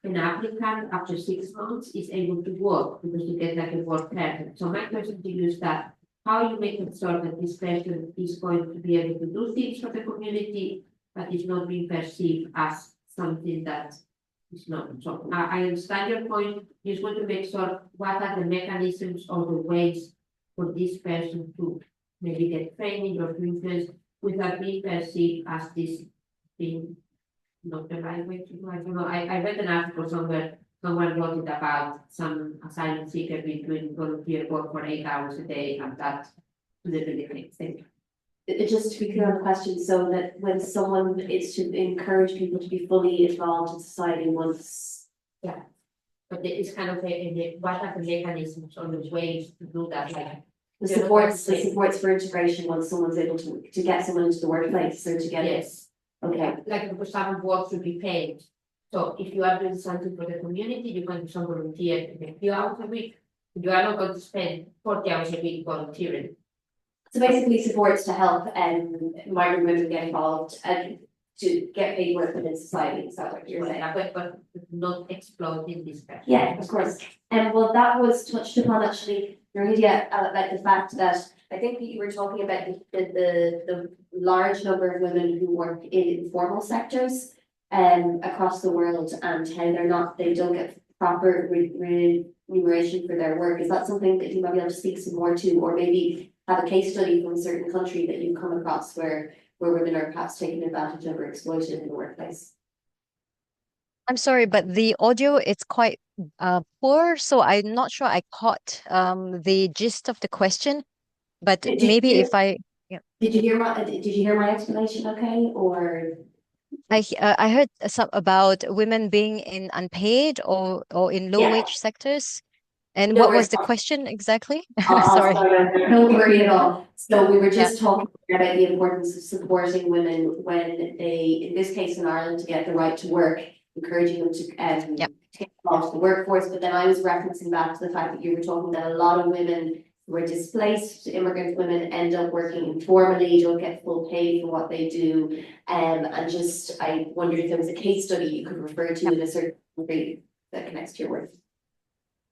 an applicant after 6 months is able to work because you get like a work permit. So my question to you is that, how you make sure that this person is going to be able to do things for the community, but is not being perceived as something that is not. So I understand your point. You just want to make sure what are the mechanisms or the ways for this person to maybe get training or to influence without being perceived as this being not the right way to do. I don't know. I read an article somewhere, someone wrote it about some asylum seeker being doing volunteer work for 8 hours a day, and that literally makes sense. Just to be clear on the question, so that when someone is to encourage people to be fully involved in society once. Yeah. But it's kind of what are the mechanisms or the ways to do that? Like the supports for integration once someone's able to get someone into the workplace or to get yes. Okay. Like because some work should be paid. So if you are doing something for the community, you can do some volunteer a few hours a week. You are not going to spend 40 hours a week volunteering. So basically supports to help migrant women get involved and to get paid work within society. Is that what you're saying? But not exploiting this person. Yeah, of course. And well, that was touched upon actually, Nuridia, about the fact that I think that you were talking about the large number of women who work in informal sectors across the world, and how they don't get proper remuneration for their work. Is that something that you might be able to speak some more to, or maybe have a case study from a certain country that you've come across where women are perhaps taken advantage of or exploited in the workplace? I'm sorry, but the audio is quite poor, so I'm not sure I caught the gist of the question. But Did you hear my explanation? Okay, or I heard some about women being in unpaid or in low wage sectors. And No what was worries. the question exactly? Sorry. Don't worry at all. So we were just Yeah. talking about the importance of supporting women when they, in this case in Ireland, to get the right to work, encouraging them to take off the workforce. But then I was referencing back to the fact that you were talking that a lot of women who are displaced immigrant women end up working informally, don't get full pay for what they do. And just, I wondered if there was a case study you could refer to in a certain country that connects to your work.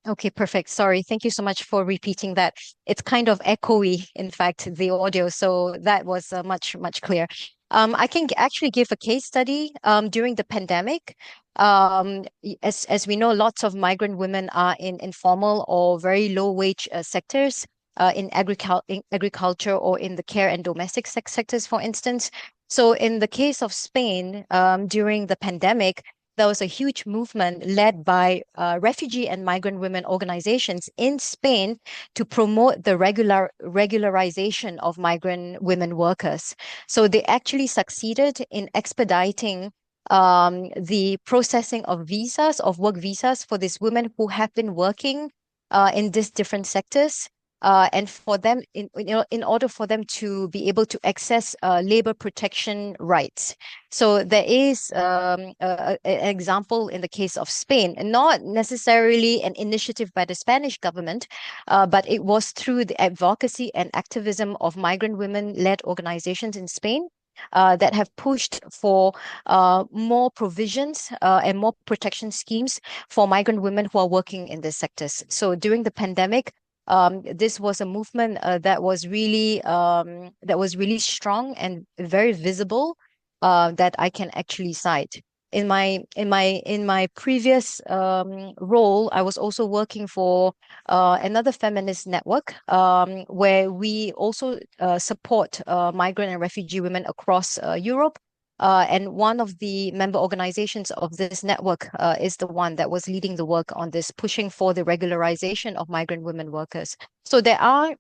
Okay, perfect. Sorry. Thank you so much for repeating that. It's kind of echoey, in fact, the audio. So that was much clear. I can actually give a case study during the pandemic. As we know, lots of migrant women are in informal or very low wage sectors in agriculture or in the care and domestic sectors, for instance. So in the case of Spain, during the pandemic, there was a huge movement led by refugee and migrant women organizations in Spain to promote the regularization of migrant women workers. So they actually succeeded in expediting the processing of visas, of work visas for these women who have been working in these different sectors. And for them, in order for them to be able to access labor protection rights. So there is an example in the case of Spain, and not necessarily an initiative by the Spanish government, but it was through the advocacy and activism of migrant women-led organizations in Spain that have pushed for more provisions and more protection schemes for migrant women who are working in these sectors. So during the pandemic, this was a movement that was really strong and very visible that I can actually cite. In my previous role, I was also working for another feminist network where we also support migrant and refugee women across Europe. And one of the member organizations of this network is the one that was leading the work on this, pushing for the regularization of migrant women workers. So there are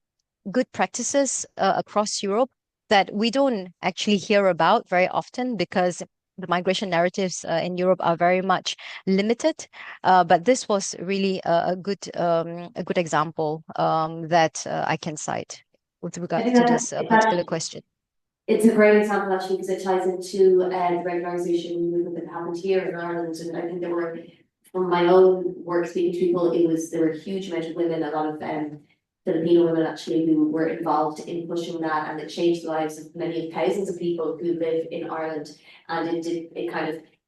good practices across Europe that we don't actually hear about very often because the migration narratives in Europe are very much limited. But this was really a good example that I can cite with regards to this particular question. It's a great example actually because it ties into the regularization movement that happened here in Ireland, and I think there were, from my own work speaking to people, there were a huge amount of women, a lot of Filipino women actually who were involved in pushing that, and it changed the lives of many thousands of people who live in Ireland, and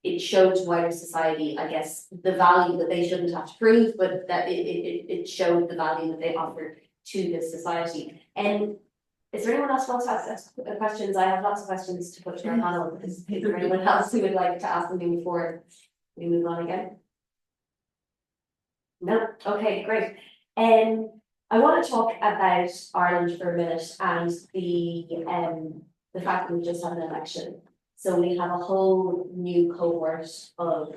it showed to wider society, I guess, the value that they shouldn't have to prove, but that it showed the value that they offered to this society. And is there anyone else who wants to ask questions? I have lots of questions to put to our panel. Is there anyone else who would like to ask them before we move on again? No? Okay, great. I want to talk about Ireland for a minute and the fact that we just had an election. So we have a whole new cohort of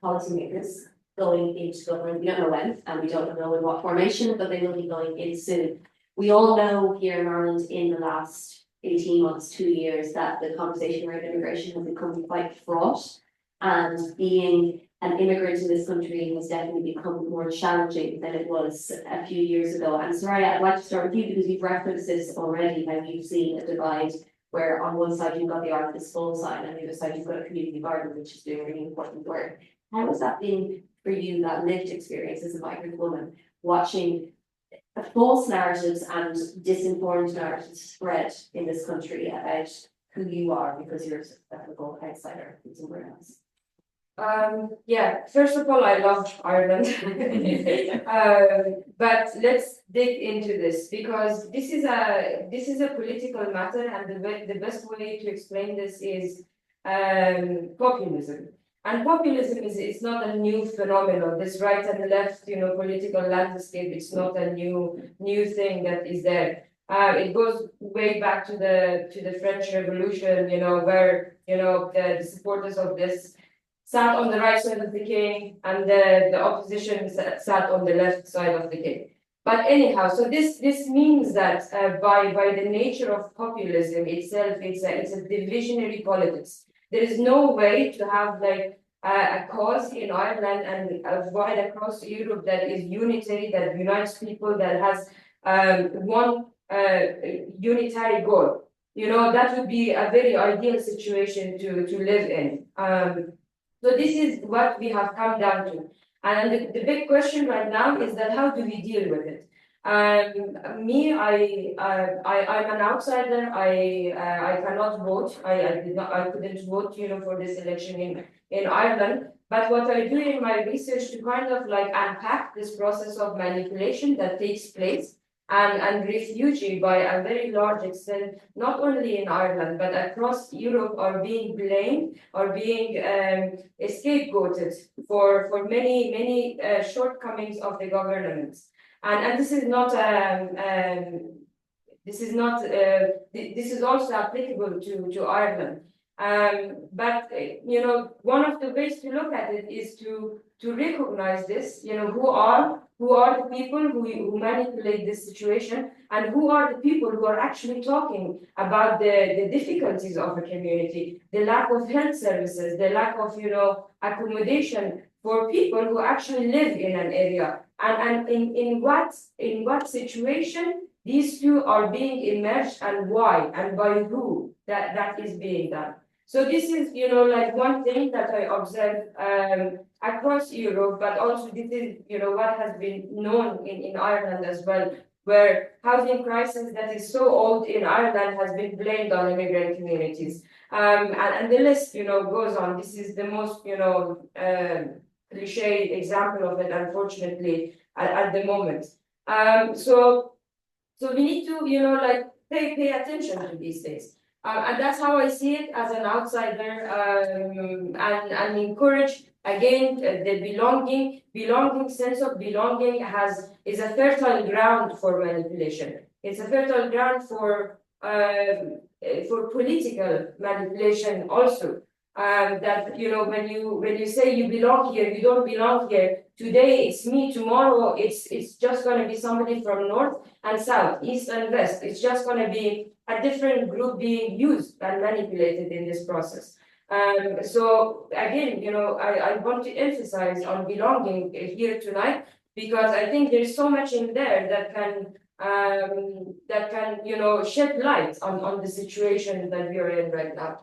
policymakers going into government. We don't know when, and we don't know in what formation, but they will be going in soon. We all know here in Ireland in the last 18 months, 2 years, that the conversation around immigration has become quite fraught, and being an immigrant in this country has definitely become more challenging than it was a few years ago. And Soraya, I'd like to start with you because you've referenced this already, how you've seen a divide where on one side you've got the Art This Full sign, and the other side you've got a community garden, which is doing really important work. How has that been for you, that lived experience as a migrant woman, watching false narratives and disinformed narratives spread in this country about who you are because you're a typical outsider from somewhere else? Yeah, first of all, I love Ireland. But let's dig into this because this is a political matter, and the best way to explain this is populism. And populism is not a new phenomenon. This right and left, political landscape, it's not a new thing that is there. It goes way back to the French Revolution, where the supporters of this sat on the right side of the king, and the opposition sat on the left side of the king. But anyhow, so this means that by the nature of populism itself, it's a divisionary politics. There is no way to have like a cause in Ireland and wide across Europe that is unitary, that unites people, that has one unitary goal. That would be a very ideal situation to live in. So this is what we have come down to. And the big question right now is that how do we deal with it? I'm an outsider. I cannot vote. I couldn't vote, for this election in Ireland. But what I do in my research to kind of like unpack this process of manipulation that takes place and refugee by a very large extent, not only in Ireland, but across Europe are being blamed or being scapegoated for many shortcomings of the governments. And this is not this is also applicable to Ireland. But you know, one of the ways to look at it is to recognize this. You know, who are the people who manipulate this situation, and who are the people who are actually talking about the difficulties of a community, the lack of health services, the lack of, you know, accommodation for people who actually live in an area, and in what situation these two are being emerged, and why, and by who that is being done. So this is, you know, like one thing that I observed across Europe, but also this is, you know, what has been known in Ireland as well, where housing crisis that is so old in Ireland has been blamed on immigrant communities. And the list, you know, goes on. This is the most, you know, cliche example of it, unfortunately, at the moment. So we need to, you know, like pay attention to these things. And that's how I see it as an outsider, and encourage again the belonging sense of belonging is a fertile ground for manipulation. It's a fertile ground for political manipulation also. That, you know, when you say you belong here, you don't belong here. Today it's me, tomorrow it's just going to be somebody from north and south, east and west. It's just going to be a different group being used and manipulated in this process. So again, you know, I want to emphasize on belonging here tonight, because I think there's so much in there that can you know, shed light on the situation that we are in right now.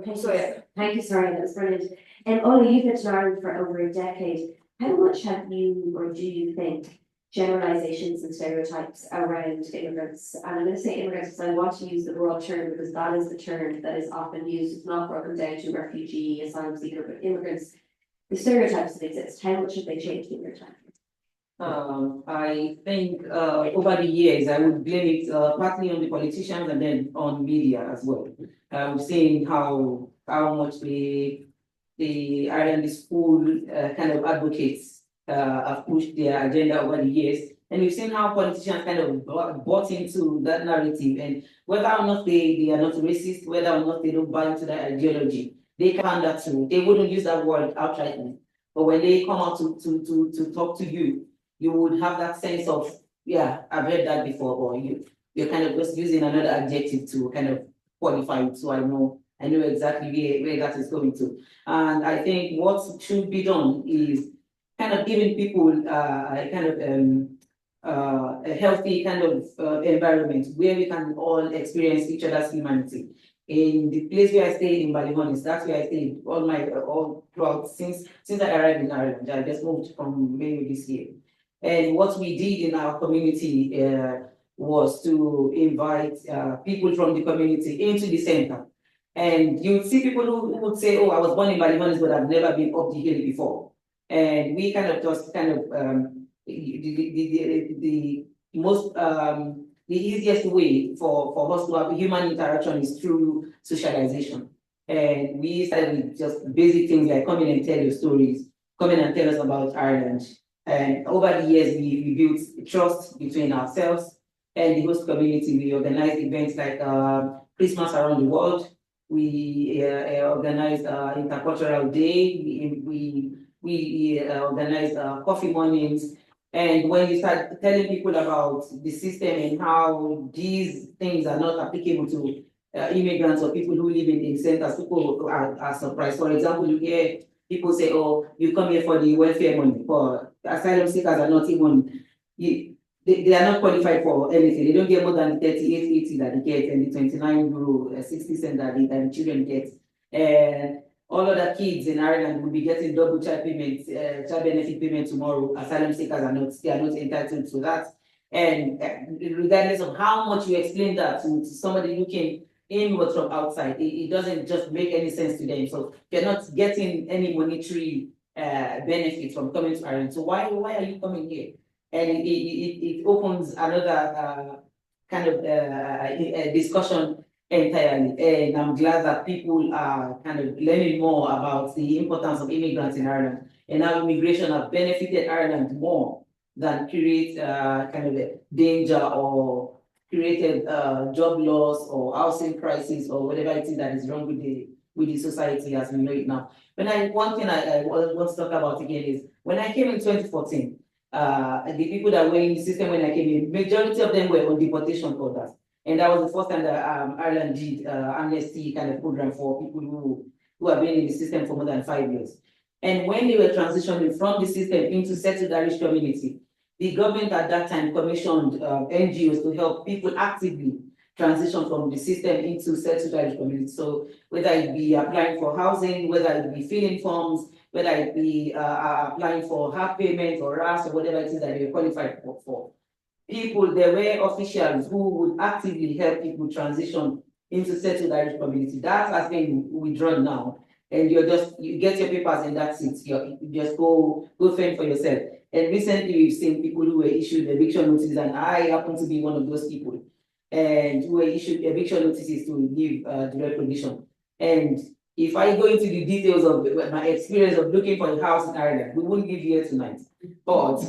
Thank you, sorry, that's brilliant. And Ola, you've been in Ireland for over a decade. How much have you, or do you think, generalizations and stereotypes around immigrants? And I'm going to say immigrants because I want to use the broad term, because that is the term that is often used. It's not broken down to refugee, asylum seeker, but immigrants. The stereotypes that exist, how much have they changed in your time? I think over the years, I would blame it partly on the politicians and then on media as well. We've seen how much the Ireland is full kind of advocates have pushed their agenda over the years. And we've seen how politicians kind of bought into that narrative, and whether or not they are not racist, whether or not they don't buy into that ideology, they pander to. They wouldn't use that word outrightly, but when they come out to talk to you, you would have that sense of, yeah, I've heard that before, or you're kind of just using another adjective to kind of qualify it, so I know exactly where that is going to. And I think what should be done is kind of giving people a kind of a healthy kind of environment where we can all experience each other's humanity. In the place where I stayed in Ballymoney, that's where I stayed all throughout since I arrived in Ireland. I just moved from May this year. And what we did in our community was to invite people from the community into the center. And you would see people who would say, oh, I was born in Ballymoney, but I've never been up the hill before. And we kind of just the easiest way for us to have human interaction is through socialization. And we started with just basic things like come in and tell your stories, come in and tell us about Ireland. And over the years, we built trust between ourselves and the host community. We organized events like Christmas around the world. We organized Intercultural Day. We organized coffee mornings. And when you start telling people about the system and how these things are not applicable to immigrants or people who live in centers, people are surprised. For example, you hear people say, oh, you come here for the welfare money, for asylum seekers are not even, they are not qualified for anything. They don't get more than 38.80 that they get and the 29 euro 60 cents that the children get. And all other kids in Ireland will be getting double child payments, child benefit payment tomorrow. Asylum seekers are not entitled to that. And regardless of how much you explain that to somebody looking inwards from outside. It doesn't just make any sense to them. So they're not getting any monetary benefit from coming to Ireland. So why are you coming here? And it opens another kind of a discussion entirely. And I'm glad that people are kind of learning more about the importance of immigrants in Ireland and how immigration has benefited Ireland more than create kind of a danger or created job loss or housing crisis or whatever it is that is wrong with the society as we know it now. One thing I want to talk about again is when I came in 2014, the people that were in the system when I came in, majority of them were on deportation orders. And that was the first time that Ireland did amnesty kind of program for people who have been in the system for more than 5 years. And when they were transitioning from the system into settled Irish community, the government at that time commissioned NGOs to help people actively transition from the system into settled Irish community. So whether it be applying for housing, whether it be filling forms, whether it be applying for half payment or RAS or whatever it is that they were qualified for. People, there were officials who would actively help people transition into settled Irish community. That has been withdrawn now. And you get your papers and that's it. You just go fend for yourself. And recently we've seen people who were issued eviction notices, and I happen to be one of those people, and who were issued eviction notices to leave direct position. And if I go into the details of my experience of looking for a house in Ireland, we won't give you here tonight. But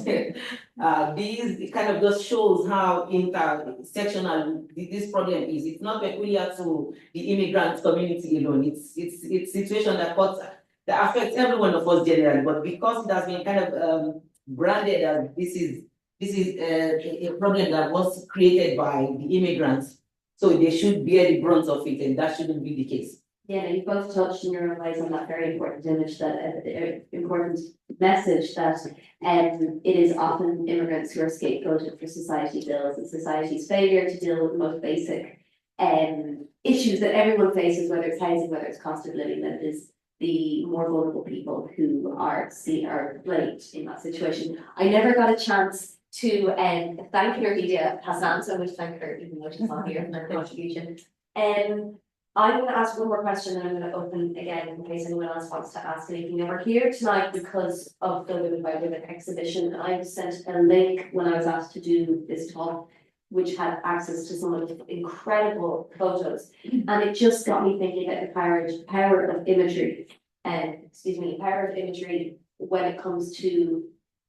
these kind of just shows how intersectional this problem is. It's not peculiar to the immigrant community alone. It's a situation that affects every one of us generally. But because it has been kind of branded as this is a problem that was created by the immigrants, so they should bear the brunt of it, and that shouldn't be the case. Yeah, you both touched in your replies on that very important image, that important message that it is often immigrants who are scapegoated for society bills and society's failure to deal with the most basic issues that everyone faces, whether it's housing, whether it's cost of living, that is the more vulnerable people who are blamed in that situation. I never got a chance to thank Nurhida Hassan, so I would thank her even though she's not here for her contribution. I'm going to ask one more question and I'm going to open again in case anyone else wants to ask anything. Now we're here tonight because of the Women by Women exhibition. I sent a link when I was asked to do this talk, which had access to some of the incredible photos. And it just got me thinking about the power of imagery, power of imagery when it comes to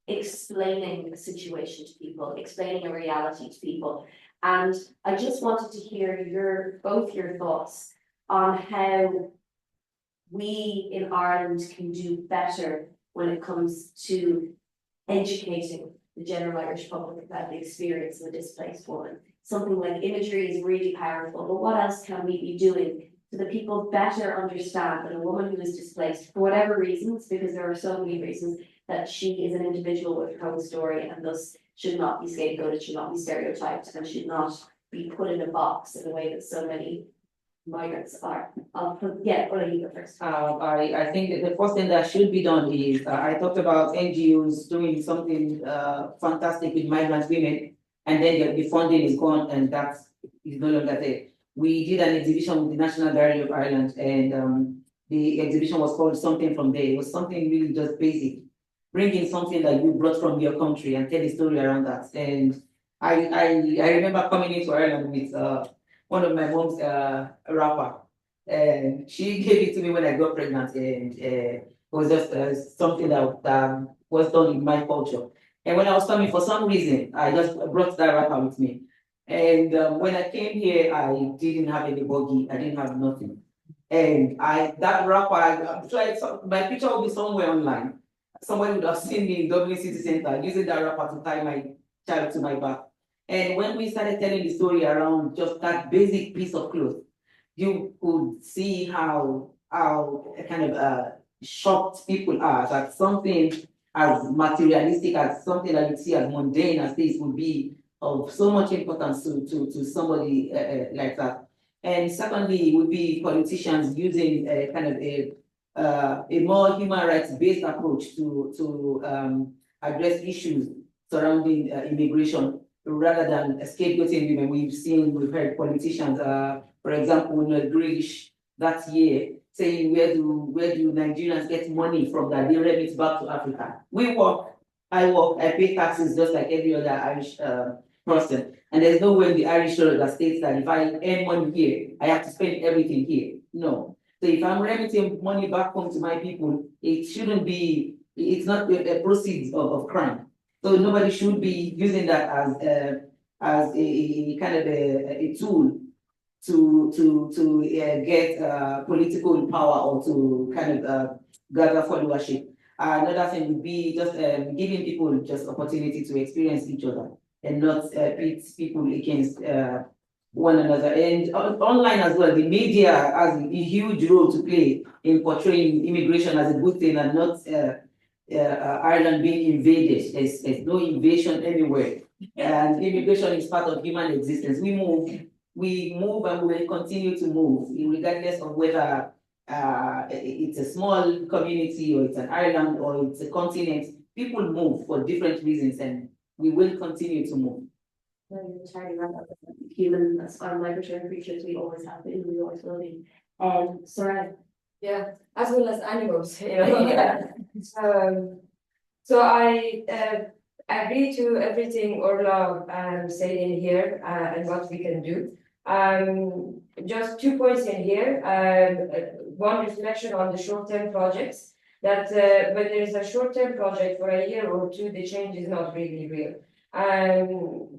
explaining a situation to people, explaining a reality to people. And I just wanted to hear both your thoughts on how we in Ireland can do better when it comes to educating the general Irish public about the experience of a displaced woman. Something like imagery is really powerful, but what else can we be doing so that people better understand that a woman who is displaced, for whatever reasons, because there are so many reasons, that she is an individual with her own story and thus should not be scapegoated, should not be stereotyped, and should not be put in a box in the way that so many migrants are. I'll let you go first. I think that the first thing that should be done is, I talked about NGOs doing something fantastic with migrant women, and then the funding is gone, and that is no longer there. We did an exhibition with the National Gallery of Ireland, and the exhibition was called Something From There. It was something really just basic. Bringing something that you brought from your country and tell a story around that. And I remember coming into Ireland with one of my mom's wrapper, and she gave it to me when I got pregnant, and it was just something that was done in my culture. And when I was coming, for some reason, I just brought that wrapper with me. And when I came here, I didn't have any buggy, I didn't have nothing. And that wrapper, I'm sure my picture will be somewhere online. Somebody would have seen me in Dublin City Centre using that wrapper to tie my child to my back. And when we started telling the story around just that basic piece of cloth, you could see how kind of shocked people are that something as materialistic as something that you see as mundane as this would be of so much importance to somebody like that. And secondly, would be politicians using kind of a more human rights based approach to address issues surrounding immigration, rather than scapegoating women. We've heard politicians, for example, Greece that year saying where do Nigerians get money from that they remit back to Africa. I pay taxes just like every other Irish person. And there's no way in the Irish law that states that if I earn money here, I have to spend everything here. No. So if I'm remitting money back home to my people, it shouldn't be, it's not a proceeds of crime. So nobody should be using that as a kind of a tool to get political power or to kind of gather followership. Another thing would be just giving people just opportunity to experience each other and not pit people against one another. And online as well, the media has a huge role to play in portraying immigration as a good thing and not Ireland being invaded. There's no invasion anywhere. And immigration is part of human existence. We move and we will continue to move, regardless of whether it's a small community or it's an island or it's a continent. People move for different reasons and we will continue to move. Entirely right. Humans are migratory creatures, we always have been, we always will be. Sorry. Yeah, as well as animals, you know. Yeah. So I agree to everything Orla said in here and what we can do. Just 2 points in here. One reflection on the short-term projects, that when there is a short-term project for a year or two, the change is not really real.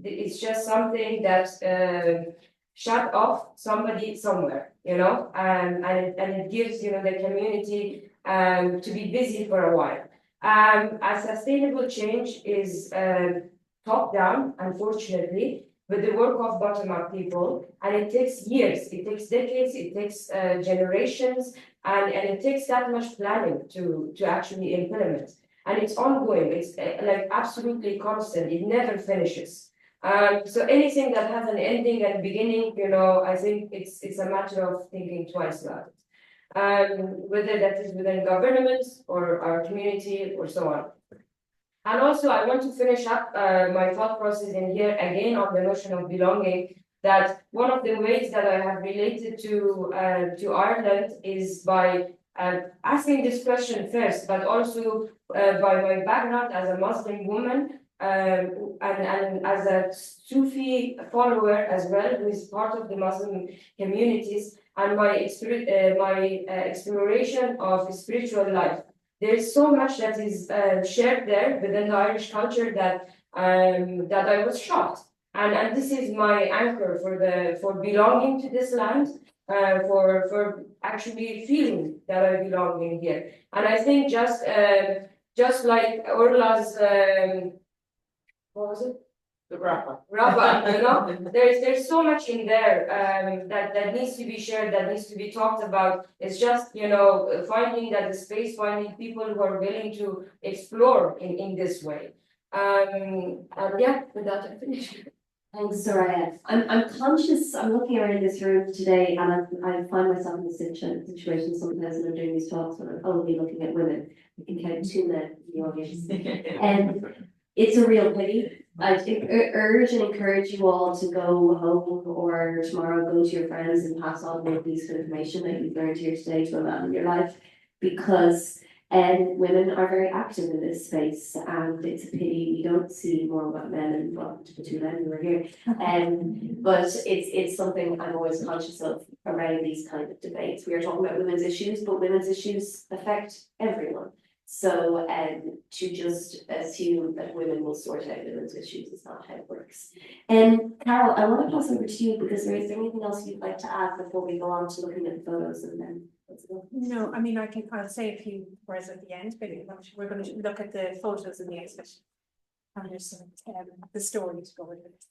It's just something that shut off somebody somewhere, you know, and it gives, the community to be busy for a while. A sustainable change is top down, unfortunately, with the work of bottom-up people, and it takes years, it takes decades, it takes generations, and it takes that much planning to actually implement. And it's ongoing, it's like absolutely constant, it never finishes. So anything that has an ending and beginning, I think it's a matter of thinking twice about it. Whether that is within government or our community or so on. And also I want to finish up my thought process in here again on the notion of belonging, that one of the ways that I have related to Ireland is by asking this question first, but also by my background as a Muslim woman and as a Sufi follower as well, who is part of the Muslim communities, and my exploration of spiritual life. There is so much that is shared there within the Irish culture that I was shocked. And this is my anchor for belonging to this land, for actually feeling that I belong in here. And I think just like Orla's what was it? The Rapa, there's so much in there that needs to be shared, that needs to be talked about. It's just finding that the space, finding people who are willing to explore in this way. And yeah, with that I finish. Thanks, Soraya. I'm conscious, I'm looking around this room today, and I find myself in this situation sometimes when I'm doing these talks when I'm only looking at women. I can count 2 men in the audience. And it's a real pity. I urge and encourage you all to go home or tomorrow go to your friends and pass on the piece of information that you've learned here today to a man in your life, because women are very active in this space, and it's a pity we don't see more about men and the 2 men who are here. But it's something I'm always conscious of around these kind of debates. We are talking about women's issues, but women's issues affect everyone. So to just assume that women will sort out women's issues is not how it works. Carol, I want to pass over to you, because is there anything else you'd like to add before we go on to looking at the photos and then? No, I mean, I'll say a few words at the end, but we're going to look at the photos in the exhibition. And there's the story to go with it.